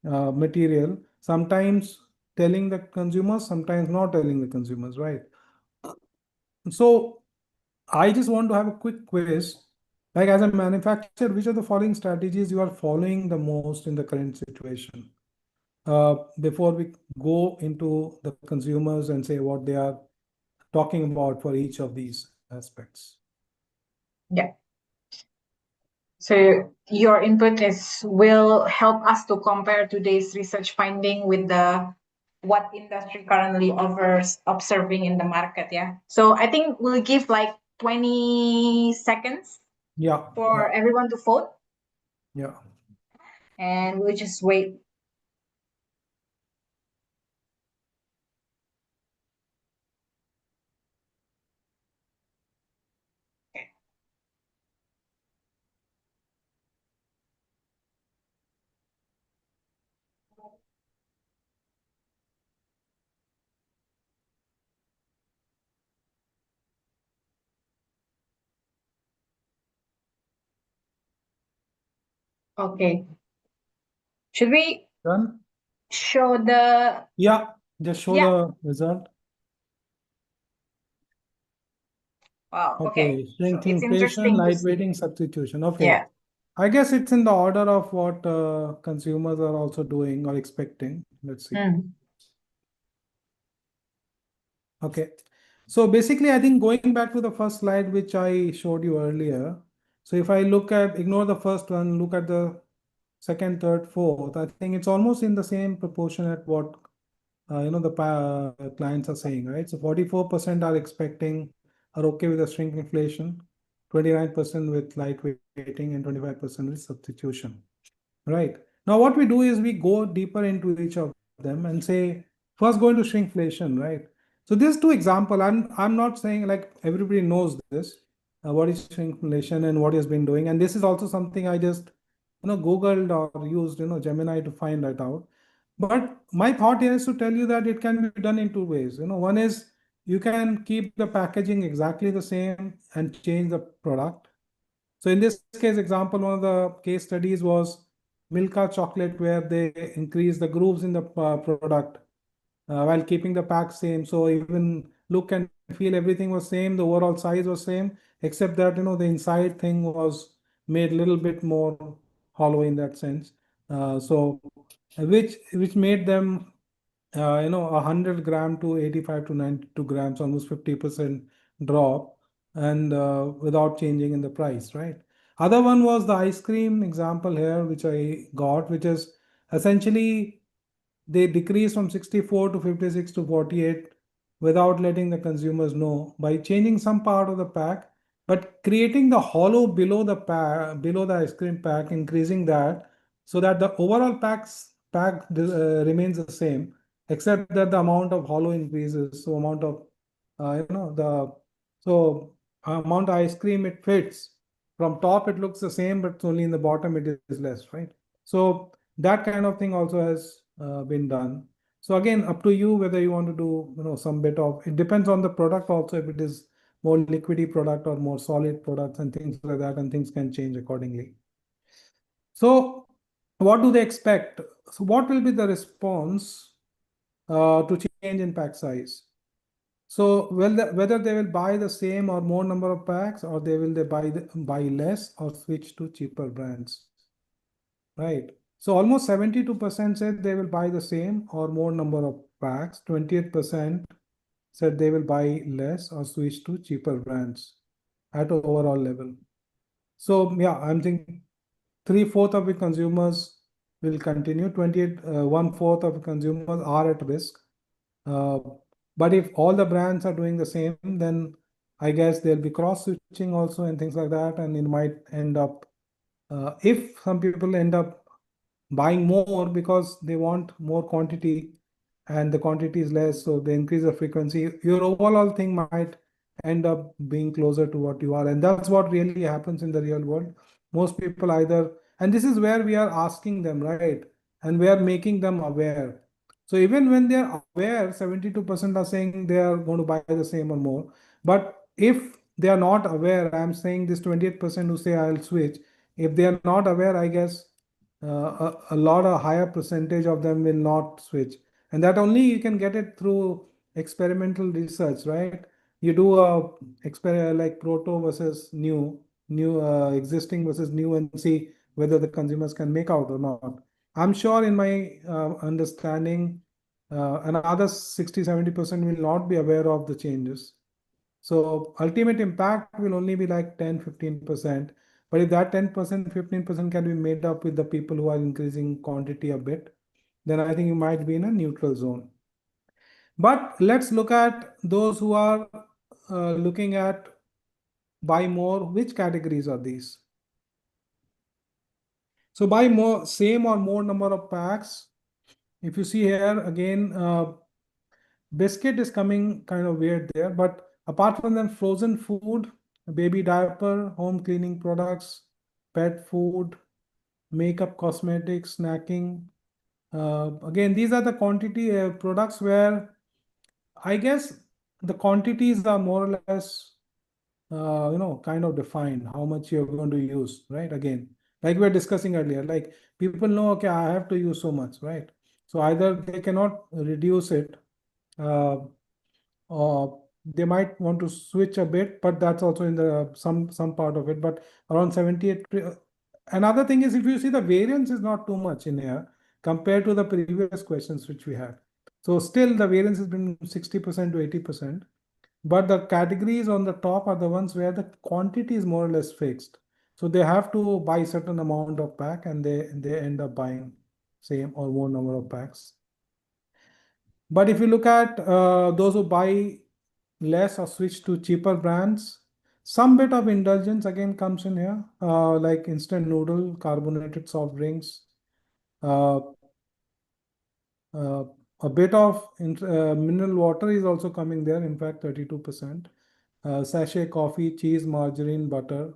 material, sometimes telling the consumers, sometimes not telling the consumers, right? So I just want to have a quick quiz. Like as a manufacturer, which of the following strategies you are following the most in the current situation? Before we go into the consumers and say what they are talking about for each of these aspects. Yeah. So your input will help us to compare today's research finding with what industry currently offers observing in the market. Yeah. So I think we'll give like 20 seconds for everyone to vote. Yeah. And we'll just wait. Okay. Should we Done? show the... Yeah, just show the result. Wow. Okay, shrink So it's inflation, interesting to see. lightweighting, substitution. Okay. Yeah. I guess it's in the order of what consumers are also doing or expecting. Let's see. Okay. So basically, I think going back to the first slide, which I showed you earlier. So if I ignore the first one, look at the second, third, fourth, I think it's almost in the same proportion at what the clients are saying, right? So 44% are okay with the shrink inflation, 29% with lightweighting, and 25% with substitution, right? Now what we do is we go deeper into each of them and say, first go into shrinkflation, right? So these two example, I'm not saying like everybody knows this, what is shrinkflation and what he has been doing, and this is also something I just Googled or used Gemini to find that out. But my thought here is to tell you that it can be done in two ways. One is you can keep the packaging exactly the same and change the product. So in this case example, one of the case studies was Milka chocolate, where they increase the grooves in the product while keeping the pack same. So even look and feel, everything was same. The overall size was same, except that the inside thing was made a little bit more hollow in that sense. So which made them 100 gram to 85 to 92 grams, almost 50% drop, and without changing in the price, right? Other one was the ice cream example here, which I got, which is essentially they decrease from 64 to 56 to 48 without letting the consumers know by changing some part of the pack, but creating the hollow below the pack, below the ice cream pack, increasing that so that the overall pack remains the same, except that the amount of hollow increases. So amount of amount of ice cream it fits. From top it looks the same, but only in the bottom it is less, right? So that kind of thing also has been done. So again, up to you whether you want to do some bit of, it depends on the product also, if it is more liquidy product or more solid products and things like that, and things can change accordingly. So what do they expect? So what will be the response to change in pack size? So whether they will buy the same or more number of packs, or they buy less or switch to cheaper brands, right? So almost 72% said they will buy the same or more number of packs. 28% said they will buy less or switch to cheaper brands at overall level. So yeah, I'm thinking 3/4 of the consumers will continue. 1/4 of the consumers are at risk. Uh, but if all the brands are doing the same, then I guess there'll be cross switching also and things like that, and it might end up if some people end up buying more because they want more quantity and the quantity is less, so they increase the frequency, your overall thing might end up being closer to what you are. And that's what really happens in the real world. Most people either, and this is where we are asking them, right? And we are making them aware. So even when they are aware, 72% are saying they are going to buy the same or more. But if they are not aware, I'm saying this 28% who say I'll switch, if they are not aware, I guess a lot of higher percentage of them will not switch. And that only you can get it through experimental research, right? You do a experiment like proto versus existing versus new, and see whether the consumers can make out or not. I'm sure in my understanding, another 60-70% will not be aware of the changes. So ultimate impact will only be like 10-15%. But if that 10%, 15% can be made up with the people who are increasing quantity a bit, then I think you might be in a neutral zone. But let's look at those who are looking at buy more. Which categories are these? So buy more, same or more number of packs. If you see here again, biscuit is coming kind of weird there, but apart from them, frozen food, baby diaper, home cleaning products, pet food, makeup, cosmetics, snacking. Again, these are the quantity products where I guess the quantities are more or less, kind of defined how much you're going to use, right? Again, like we were discussing earlier, like people know, okay, I have to use so much, right? So either they cannot reduce it, uh, they might want to switch a bit, but that's also in the some part of it. But around 78. Another thing is, if you see, the variance is not too much in here compared to the previous questions which we had. So still the variance has been 60% to 80%. But the categories on the top are the ones where the quantity is more or less fixed. So they have to buy certain amount of pack, and they end up buying same or more number of packs. But if you look at those who buy less or switch to cheaper brands, some bit of indulgence again comes in here, like instant noodle, carbonated soft drinks, uh, uh, a bit of mineral water is also coming there, in fact, 32%. Sachet coffee, cheese, margarine, butter.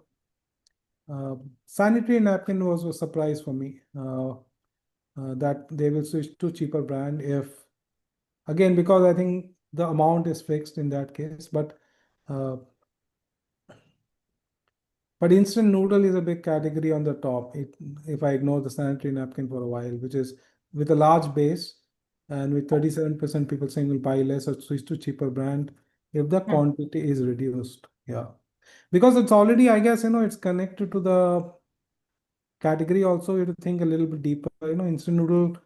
Sanitary napkin was a surprise for me, that they will switch to cheaper brand if, again, because I think the amount is fixed in that case. Uh, but instant noodle is a big category on the top. If I ignore the sanitary napkin for a while, which is with a large base, and with 37% people saying will buy less or switch to cheaper brand if the quantity is reduced. Yeah, because it's already, I guess, it's connected to the category also. You have to think a little bit deeper. Instant noodle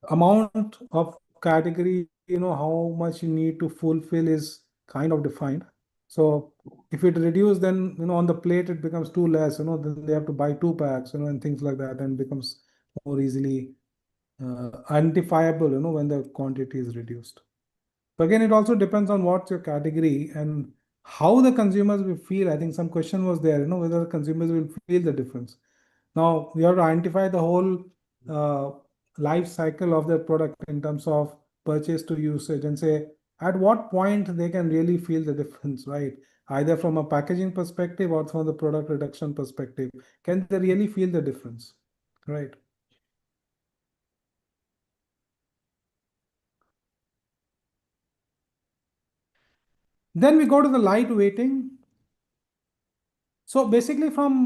amount of category, how much you need to fulfill is kind of defined. So if it reduce, then on the plate it becomes too less, then they have to buy 2 packs, and things like that, and becomes more easily identifiable, when the quantity is reduced. But again, it also depends on what's your category and how the consumers will feel. I think some question was there, whether the consumers will feel the difference. Now we have to identify the whole uh, life cycle of the product in terms of purchase to usage, and say at what point they can really feel the difference, right? Either from a packaging perspective or from the product reduction perspective. Can they really feel the difference, right? Then we go to the light weighting. So basically from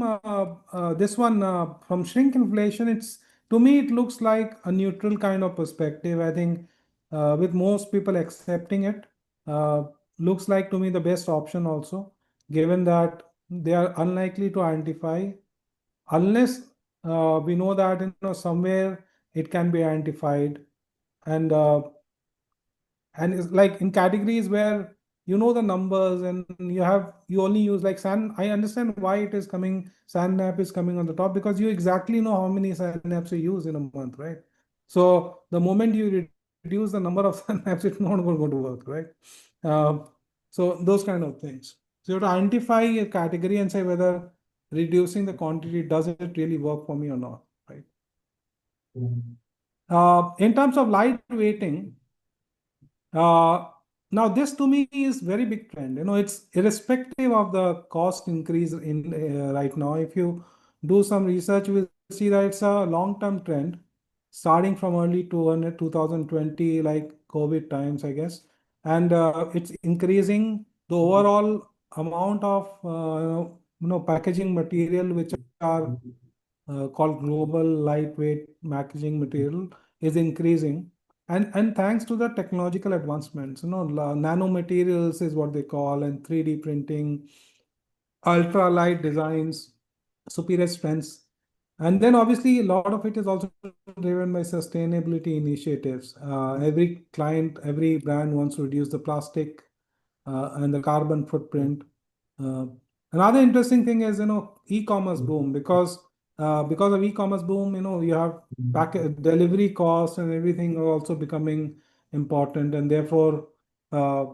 this one, from shrinkflation, to me, it looks like a neutral kind of perspective. I think with most people accepting it, uh, looks like to me the best option also, given that they are unlikely to identify unless we know that somewhere it can be identified, and it's like in categories where the numbers and you only use like sand. I understand why it is coming. SandNap is coming on the top because you exactly know how many SandNaps you use in a month, right? So the moment you reduce the number of SandNaps, it's not going to work, right? So those kind of things. So you have to identify a category and say whether reducing the quantity, does it really work for me or not, right? In terms of light weighting, now this to me is very big trend. It's irrespective of the cost increase in right now. If you do some research, you will see that it's a long-term trend, starting from early 2020, like COVID times, I guess, and it's increasing the overall amount of packaging material which are called global lightweight packaging material is increasing, and thanks to the technological advancements, nanomaterials is what they call, and 3D printing, ultra light designs, superior strengths, and then obviously a lot of it is also driven by sustainability initiatives. Every client, every brand wants to reduce the plastic and the carbon footprint. Uh, Another interesting thing is e-commerce boom, because of e-commerce boom, you have delivery costs and everything are also becoming important, and therefore uh,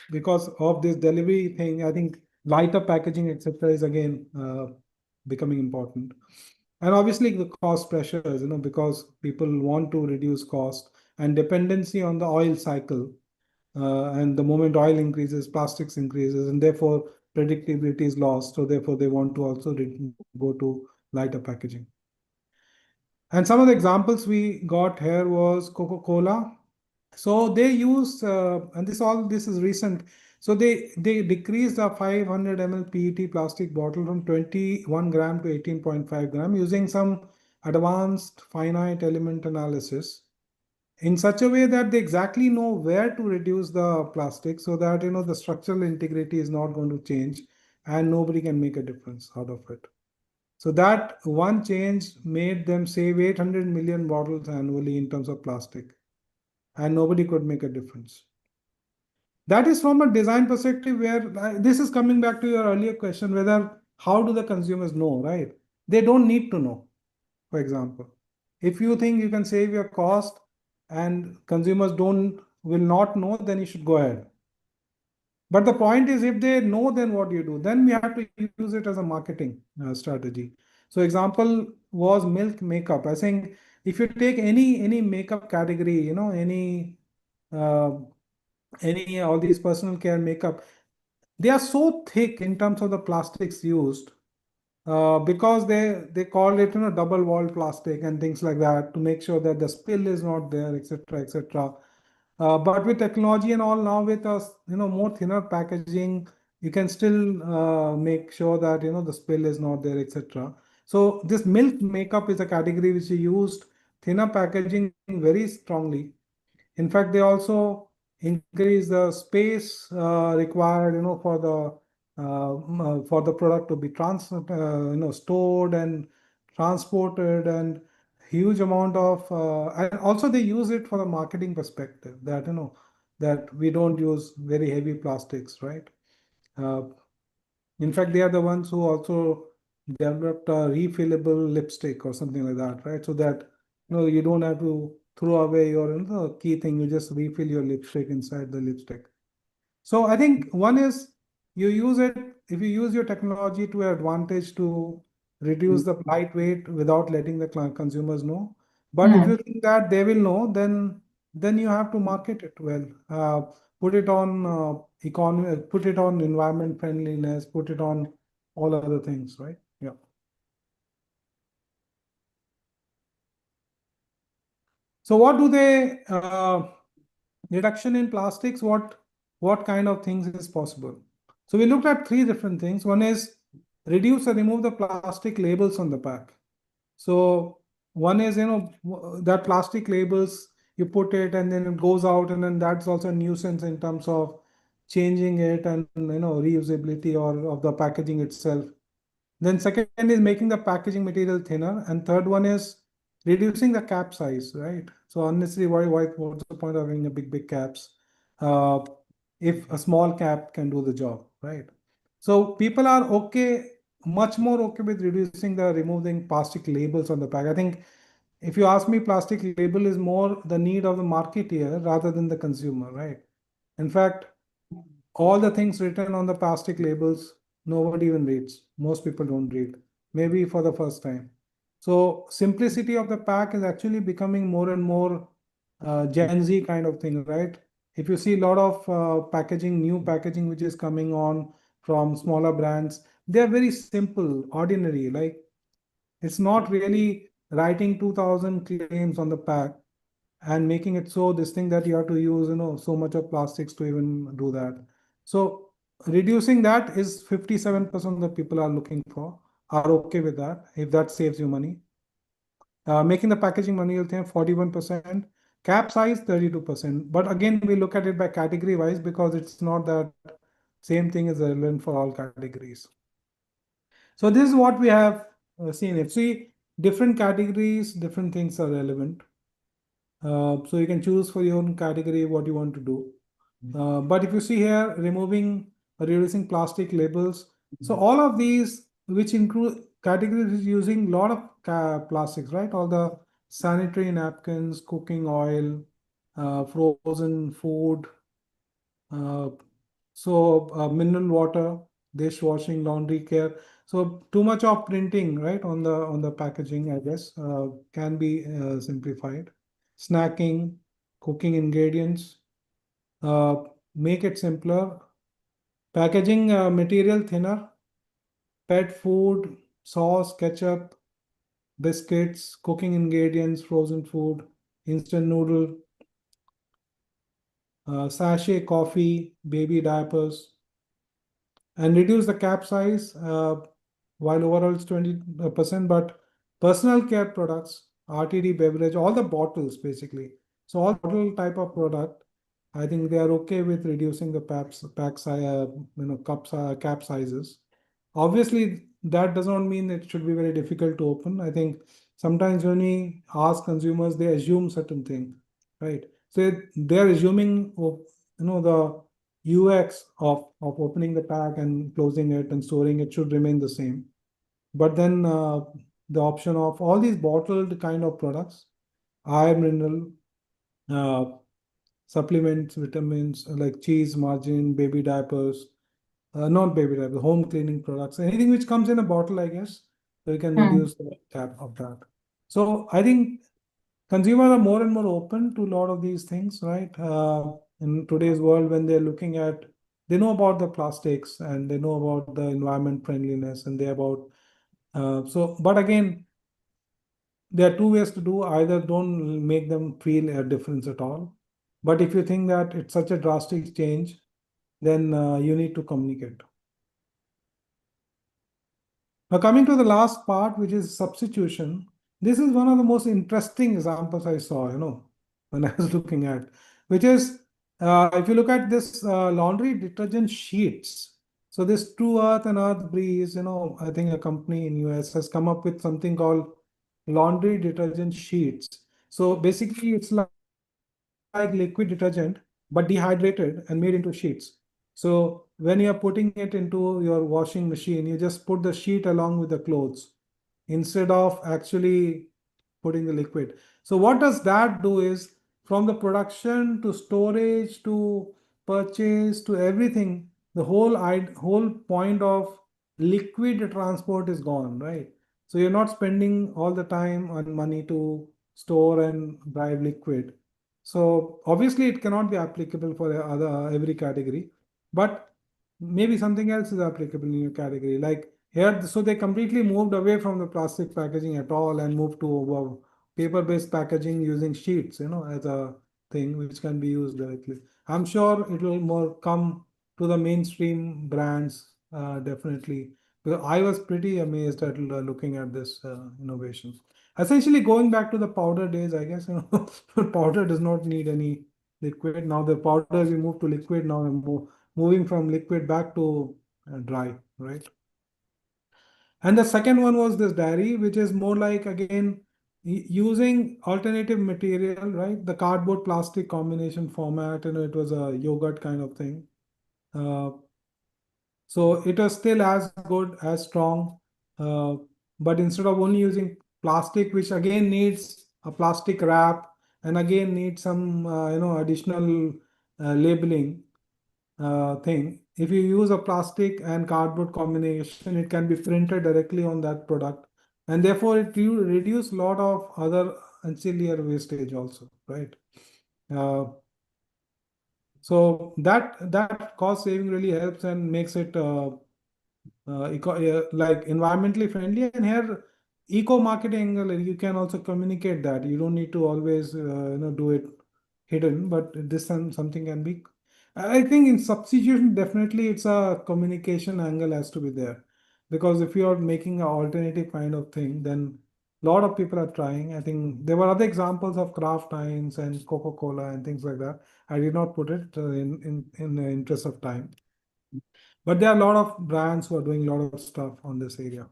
because of this delivery thing, I think lighter packaging, etc., is again becoming important. And obviously the cost pressures, because people want to reduce cost and dependency on the oil cycle. And the moment oil increases, plastics increases, and therefore predictability is lost. So therefore they want to also go to lighter packaging. And some of the examples we got here was Coca-Cola. So they use, and this is recent. So they decreased the 500 ml PET plastic bottle from 21 gram to 18.5 gram using some advanced finite element analysis in such a way that they exactly know where to reduce the plastic, so that the structural integrity is not going to change and nobody can make a difference out of it. So that one change made them save 800 million bottles annually in terms of plastic, and nobody could make a difference. That is from a design perspective, where this is coming back to your earlier question, whether how do the consumers know, right? They don't need to know. For example, if you think you can save your cost and consumers will not know, then you should go ahead. But the point is, if they know, then what do you do? Then we have to use it as a marketing strategy. So example was milk makeup. I think if you take any makeup category, uh, any all these personal care makeup, they are so thick in terms of the plastics used, because they call it double walled plastic and things like that to make sure that the spill is not there, etc., etc. But with technology and all, now with us, more thinner packaging, you can still make sure that the spill is not there, etc. So this milk makeup is a category which used thinner packaging very strongly. In fact, they also increase the space required, for the product to be stored and transported, and huge amount of, and also they use it for the marketing perspective, that that we don't use very heavy plastics, right? Uh, in fact, they are the ones who also developed a refillable lipstick or something like that, right? So that you don't have to throw away your key thing. You just refill your lipstick inside the lipstick. So I think one is you use it, if you use your technology to advantage to reduce the lightweight without letting the consumers know. But if you think that they will know, then you have to market it well. Put it on economy, put it on environment friendliness, put it on all other things, right? Yeah. So what do they reduction in plastics? What kind of things is possible? So we looked at three different things. One is reduce or remove the plastic labels on the pack. So one is that plastic labels, you put it and then it goes out, and then that's also a nuisance in terms of changing it and reusability or of the packaging itself. Then second is making the packaging material thinner, and third one is reducing the cap size, right? So unnecessary, what's the point of having a big caps? Uh, if a small cap can do the job, right? So people are okay, much more okay with removing plastic labels on the pack. I think if you ask me, plastic label is more the need of the marketeer rather than the consumer, right? In fact, all the things written on the plastic labels, nobody even reads. Most people don't read, maybe for the first time. So simplicity of the pack is actually becoming more and more Gen Z kind of thing, right? If you see a lot of new packaging which is coming on from smaller brands, they're very simple, ordinary. Like it's not really writing 2000 claims on the pack and making it so this thing that you have to use, so much of plastics to even do that. So reducing that is 57% of the people are looking for, are okay with that, if that saves you money. Making the packaging manual thing 41%, cap size 32%. But again, we look at it by category wise because it's not that same thing is relevant for all categories. So this is what we have seen. If see different categories, different things are relevant. So you can choose for your own category what you want to do. But if you see here, removing or reducing plastic labels. So all of these, which include categories is using a lot of plastics, right? All the sanitary napkins, cooking oil, frozen food, uh, mineral water, dishwashing, laundry care. So too much of printing, right, on the packaging, I guess, can be simplified. Snacking, cooking ingredients, uh, make it simpler. Packaging material thinner, pet food, sauce, ketchup, biscuits, cooking ingredients, frozen food, instant noodle, sachet coffee, baby diapers, and reduce the cap size while overall it's 20%, but personal care products, RTD beverage, all the bottles basically. So all bottle type of product, I think they are okay with reducing the pack size, cap sizes. Obviously, that does not mean it should be very difficult to open. I think sometimes when we ask consumers, they assume certain things, right? So they're assuming, the UX of opening the pack and closing it and storing it should remain the same. But then the option of all these bottled kind of products, iron mineral, uh, supplements, vitamins like cheese, margarine, baby diapers, not baby diapers, home cleaning products, anything which comes in a bottle, I guess, so you can reduce the cap of that. So I think consumers are more and more open to a lot of these things, right? In today's world, when they're looking at, they know about the plastics and they know about the environment friendliness and they about, but again, there are two ways to do. Either don't make them feel a difference at all. But if you think that it's such a drastic change, then you need to communicate. Now, coming to the last part, which is substitution, this is one of the most interesting examples I saw, when I was looking at, which is if you look at this laundry detergent sheets. So this True Earth and Earth Breeze, I think a company in US has come up with something called laundry detergent sheets. So basically, it's like liquid detergent, but dehydrated and made into sheets. So when you're putting it into your washing machine, you just put the sheet along with the clothes instead of actually putting the liquid. So what does that do is from the production to storage to purchase to everything, the whole point of liquid transport is gone, right? So you're not spending all the time on money to store and drive liquid. So obviously it cannot be applicable for every category, but maybe something else is applicable in your category. Like here, so they completely moved away from the plastic packaging at all and moved to paper-based packaging using sheets, as a thing which can be used directly. I'm sure it will more come to the mainstream brands, definitely. Because I was pretty amazed at looking at this innovation. Essentially, going back to the powder days, I guess, powder does not need any liquid. Now the powder we move to liquid. Now we're moving from liquid back to dry, right? And the second one was this dairy, which is more like, again, using alternative material, right? The cardboard plastic combination format, and it was a yogurt kind of thing. So it was still as good, as strong, but instead of only using plastic, which again needs a plastic wrap and again needs some additional labeling thing. If you use a plastic and cardboard combination, it can be printed directly on that product, and therefore it you reduce a lot of other ancillary wastage also, right? Uh, so that cost saving really helps and makes it like environmentally friendly. And here, eco marketing, you can also communicate that. You don't need to always do it hidden, but this something can be. I think in substitution, definitely it's a communication angle has to be there, because if you are making an alternative kind of thing, then a lot of people are trying. I think there were other examples of Kraft Heinz and Coca-Cola and things like that. I did not put it in the interest of time. But there are a lot of brands who are doing a lot of stuff on this area.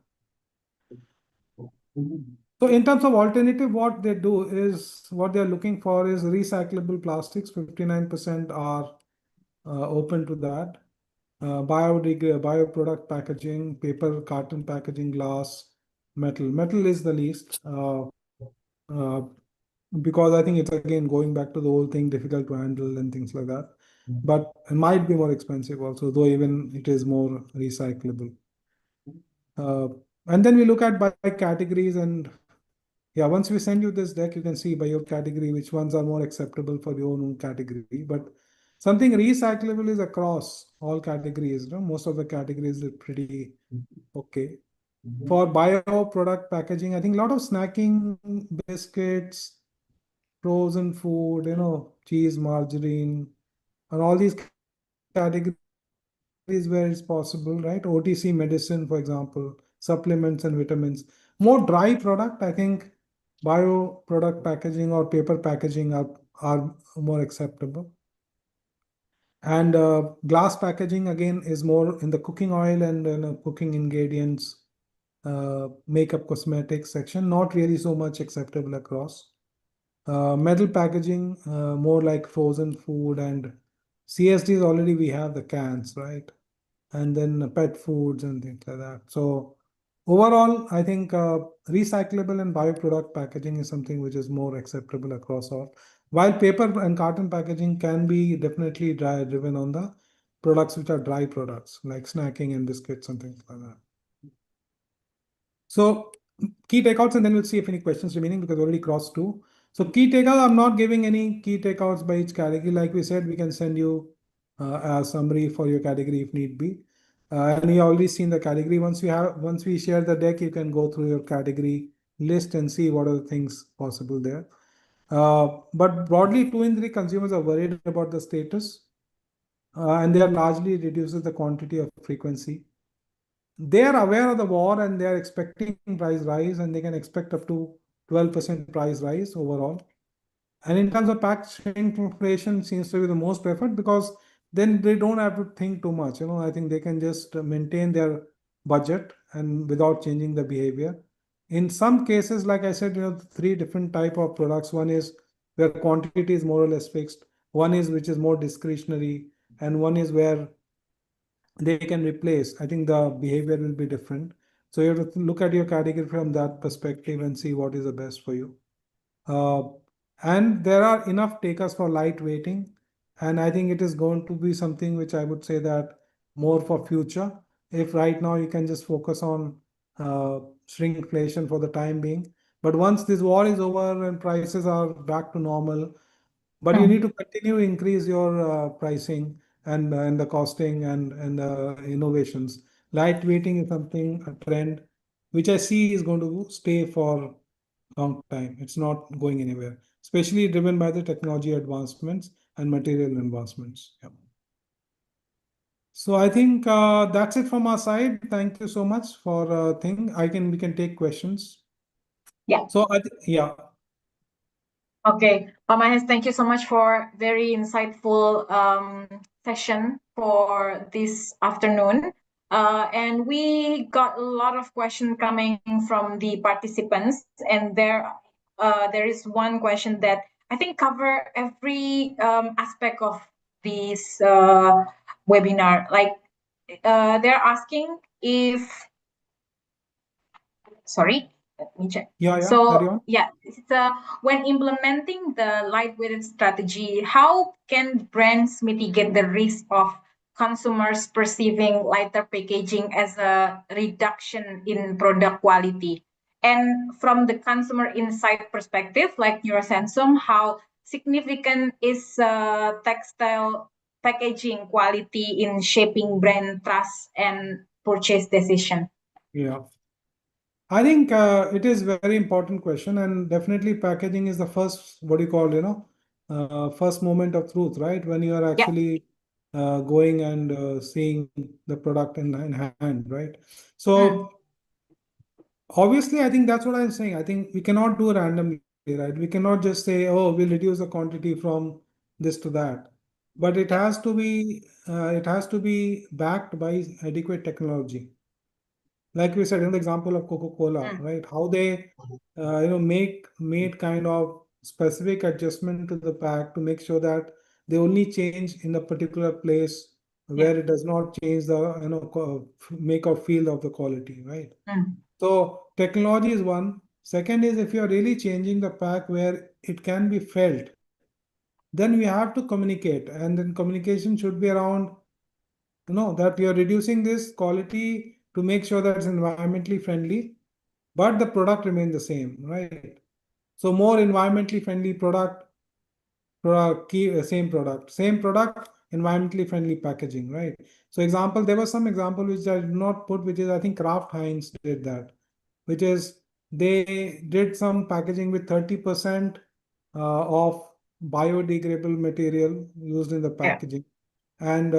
So in terms of alternative, what they do is, what they're looking for is recyclable plastics. 59% are open to that. Bioproduct packaging, paper, carton packaging, glass, metal. Metal is the least, uh, because I think it's again going back to the whole thing, difficult to handle and things like that. But it might be more expensive also, though even it is more recyclable. And then we look at by categories, and yeah, once we send you this deck, you can see by your category which ones are more acceptable for your own category. But something recyclable is across all categories. Most of the categories are pretty okay. For bio product packaging, I think a lot of snacking, biscuits, frozen food, cheese, margarine, and all these categories where it's possible, right? OTC medicine, for example, supplements and vitamins. More dry product, I think bio product packaging or paper packaging are more acceptable. And glass packaging, again, is more in the cooking oil and cooking ingredients, makeup, cosmetics section, not really so much acceptable across. Metal packaging, more like frozen food, and CSDs already we have the cans, right? And then pet foods and things like that. So overall, I think recyclable and bioproduct packaging is something which is more acceptable across all. While paper and carton packaging can be definitely driven on the products which are dry products, like snacking and biscuits and things like that. So key takeouts, and then we'll see if any questions remaining, because we already crossed 2. So key takeouts, I'm not giving any key takeouts by each category. Like we said, we can send you a summary for your category if need be. And you already seen the category. Once we share the deck, you can go through your category list and see what are the things possible there. But broadly, 2 in 3 consumers are worried about the status, and they are largely reduces the quantity of frequency. They are aware of the war and they are expecting price rise, and they can expect up to 12% price rise overall. And in terms of pack shrinkflation seems to be the most preferred, because then they don't have to think too much. I think they can just maintain their budget and without changing the behavior. In some cases, like I said, 3 different type of products. One is where quantity is more or less fixed. One is which is more discretionary, and one is where they can replace. I think the behavior will be different. So you have to look at your category from that perspective and see what is the best for you. And there are enough takers for light weighting. And I think it is going to be something which I would say that more for future. If right now you can just focus on shrinkflation for the time being. But once this war is over and prices are back to normal, but you need to continue to increase your pricing and the costing and innovations. Lightweighting is something, a trend, which I see is going to stay for long time. It's not going anywhere, especially driven by the technology advancements and material advancements. Yeah. So I think that's it from our side. Thank you so much for thing. We can take questions. Yeah. So yeah. Okay, Pak Mahes, thank you so much for very insightful session for this afternoon. And we got a lot of questions coming from the participants, and there is one question that I think cover every aspect of this webinar. Like they're asking if, sorry, let me check. Yeah, carry So on. yeah, it's when implementing the lightweighted strategy, how can brands mitigate the risk of consumers perceiving lighter packaging as a reduction in product quality? And from the consumer insight perspective, like Neurosensum, how significant is textile packaging quality in shaping brand trust and purchase decision? Yeah. I think it is very important question, and definitely packaging is the first, what do you call, first moment of truth, right? When you are Yeah. actually going and seeing the product in hand, right? Mm. So obviously, I think that's what I'm saying. I think we cannot do randomly, right? We cannot just say, oh, we'll reduce the quantity from this to that. But it Yeah. has to be backed by adequate technology. Like we said in the example of Coca-Cola, Mm. right? How they made kind of specific adjustment to the pack to make sure that they only change in a particular place Yeah. where it does not change the make or feel of the quality, right? Mm. So technology is one. Second is if you are really changing the pack where it can be felt, then we have to communicate, and then communication should be around that you're reducing this quality to make sure that it's environmentally friendly, but the product remains the same, right? So more environmentally friendly same product, environmentally friendly packaging, right? So example, there was some example which I did not put, which is I think Kraft Heinz did that, which is they did some packaging with 30% of biodegradable material used in the Yeah. packaging. And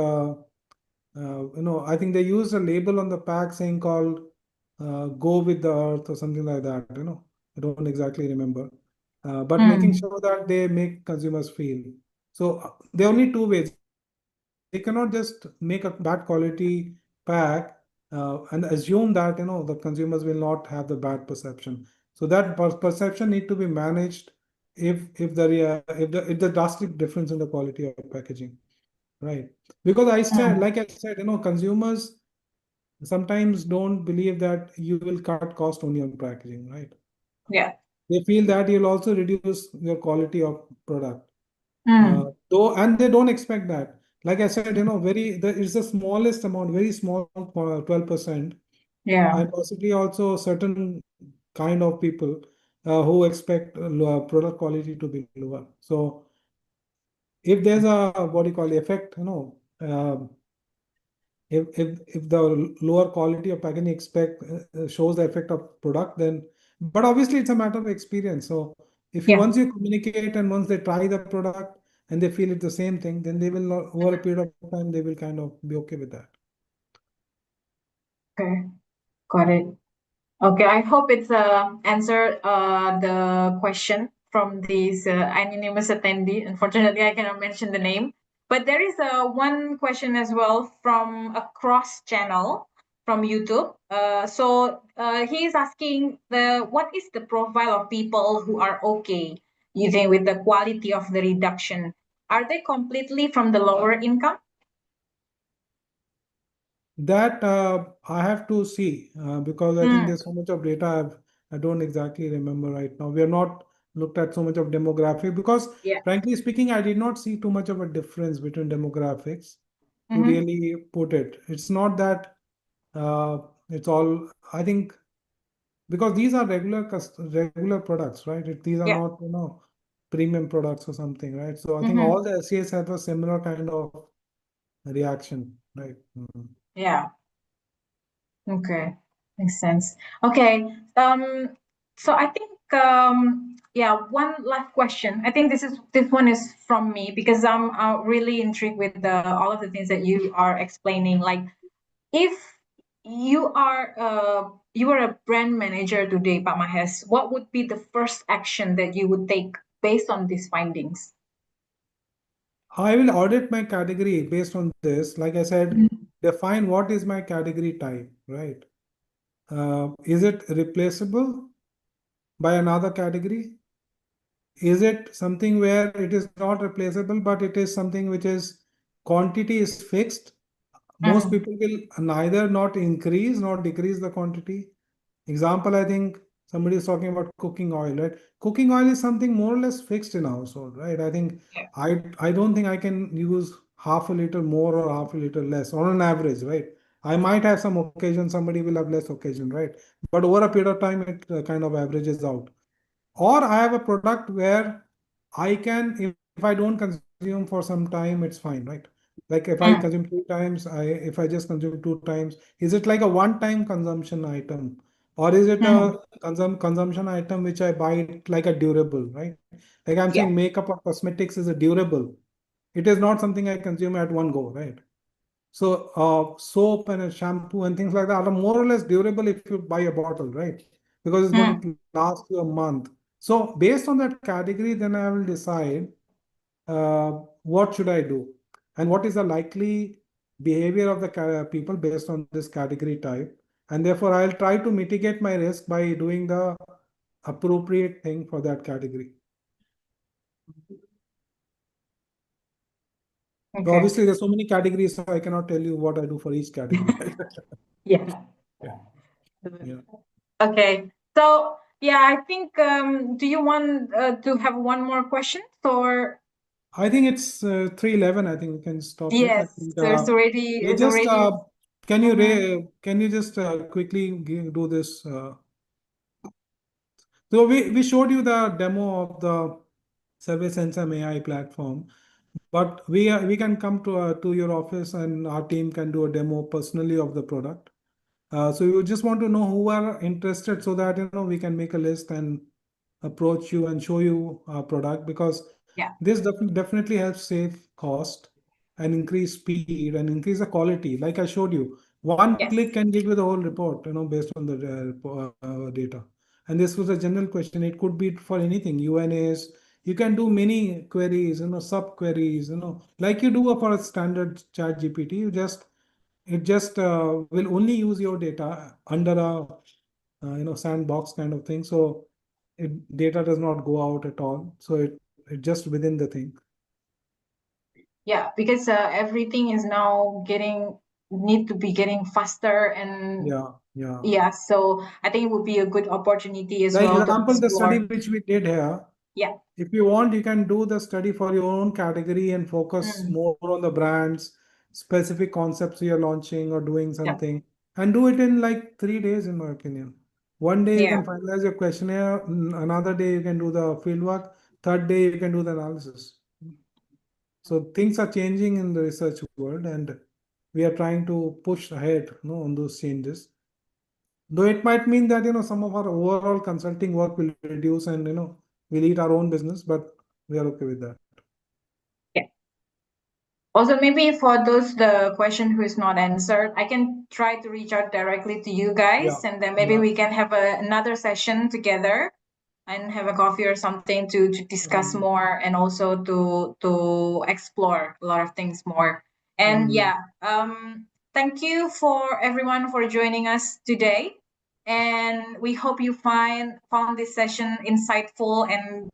I think they used a label on the pack saying called "Go with the Earth" or something like that. I don't exactly remember, but making Mm. sure that they make consumers feel. So there are only two ways. They cannot just make a bad quality pack and assume that the consumers will not have the bad perception. So that perception need to be managed if the drastic difference in the quality of packaging. Right. Because Mm. like I said, consumers sometimes don't believe that you will cut cost only on packaging, right? Yeah. They feel that you'll also reduce your quality of product. Mm. And they don't expect that. Like I said, it's the smallest amount, very small, 12%, Yeah. and possibly also certain kind of people who expect product quality to be lower. So if there's a what do you call effect, if the lower quality of packaging shows the effect of product, then but obviously it's a matter of experience. So if you Yeah. once you communicate and once they try the product and they feel it's the same thing, then they will not, over a period of time they will kind of be okay with that. Okay. Got it. Okay. I hope it's answered the question from this anonymous attendee. Unfortunately, I cannot mention the name. But there is one question as well from a cross channel from YouTube. He is asking what is the profile of people who are okay using with the quality of the reduction? Are they completely from the lower income? That I have to see because I think Mm. there's so much of data I don't exactly remember right now. We have not looked at so much of demographic because Yeah. frankly speaking, I did not see too much of a difference between demographics to Mm-hmm. really put it. It's not that it's all, I think, because these are regular products, right? These are Yeah. not, premium products or something, right? So I think Mm-hmm. all the SCAs have a similar kind of reaction, right? Mhm. Yeah. Okay, makes sense. Okay, so I think yeah, one last question. I think this one is from me because I'm really intrigued with all of the things that you are explaining. Like, if you are a brand manager today, Pak Mahes, what would be the first action that you would take based on these findings? I will audit my category based on this. Like I said, Mhm. define what is my category type, right? Is it replaceable by another category? Is it something where it is not replaceable, but it is something which is quantity is fixed? Most people will neither not increase nor decrease the quantity. Example, I think somebody is talking about cooking oil, right? Cooking oil is something more or less fixed in a household, right? I think Yeah. I don't think I can use half a liter more or half a liter less on an average, right? I might have some occasion, somebody will have less occasion, right? But over a period of time, it kind of averages out. Or I have a product where I can, if I don't consume for some time, it's fine, right? Like if I consume 2 times, if I just consume 2 times, is it like a one-time consumption item? Or is it a consumption item which I buy it like a durable, right? Like I'm Yeah. saying makeup or cosmetics is a durable. It is not something I consume at one go, right? So soap and a shampoo and things like that are more or less durable if you buy a bottle, right? Because it's going to last you a month. So based on that category, then I will decide what should I do and what is the likely behavior of the people based on this category type. And therefore, I'll try to mitigate my risk by doing the appropriate thing for that category. So Okay. obviously, there's so many categories, so I cannot tell you what I do for each category. Yeah. Yeah. Okay. So yeah, I think do you want to have one more question or I think it's 3:11. I think we can stop it. I yes, think there's already we it's just already can you just quickly do this? So we showed you the demo of the Survey Sensum AI platform, but we can come to your office and our team can do a demo personally of the product. So you just want to know who are interested so that we can make a list and approach you and show you our product, because yeah. this definitely helps save cost and increase speed and increase the quality. Like I showed you, one Yes. click can give you the whole report, based on the data. And this was a general question. It could be for anything, UNAs. You can do many queries, sub queries, like you do for a standard chat GPT. It just will only use your data under a sandbox kind of thing. So data does not go out at all. So it just within the thing. Yeah, because everything is now need to be getting faster and Yeah. so I think it would be a good opportunity as The well to example, the study explore. which we did here, Yeah. if you want, you can do the study for your own category and focus more on the brands, specific concepts you're launching or doing Yeah. something, and do it in like 3 days, in my opinion. One day you Yeah. can finalize your questionnaire, another day you can do the fieldwork, third day you can do the analysis. So things are changing in the research world, and we are trying to push ahead, on those changes. Though it might mean that some of our overall consulting work will reduce, and we'll eat our own business, but we are okay with that. Yeah. Also, maybe for those the question who is not answered, I can try to reach out directly to you Yeah, guys, and then maybe yeah, we can have another session together and have a coffee or something to discuss more and also to explore a lot of things more. And yeah, thank you for everyone for joining us today. And we hope you found this session insightful and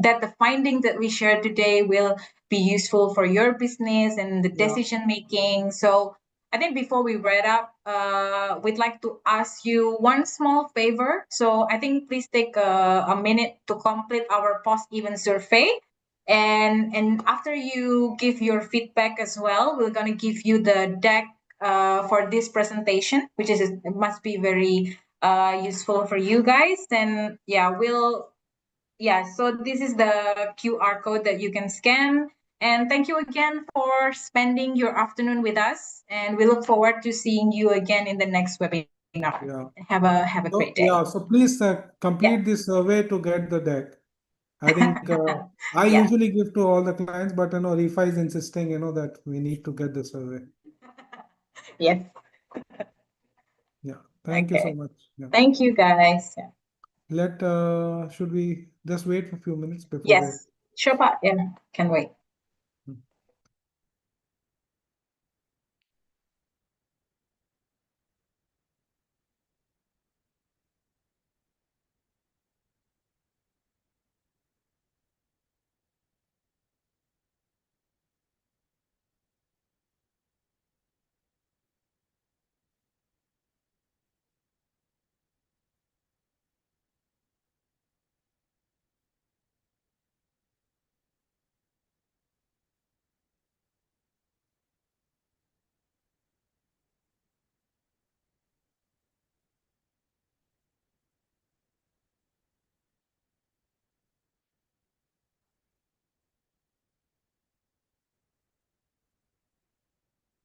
that the finding that we shared today will be useful for your business and the yeah, decision making. So I think before we wrap up, we'd like to ask you one small favor. So I think please take a minute to complete our post-event survey. And after you give your feedback as well, we're going to give you the deck for this presentation, which is it must be very useful for you guys. And yeah, so this is the QR code that you can scan. And thank you again for spending your afternoon with us. And we look forward to seeing you again in the next webinar. yeah. Have a great day. So please Yeah. complete this survey to get the deck. I think I Yeah. usually give to all the clients, but Rifa is insisting, that we need to get the survey. Yes. Yeah. Thank you so Okay. much. Yeah. Thank you, guys. Yeah. Should we just wait for a few minutes before we? Yes. Sure, but yeah, can wait.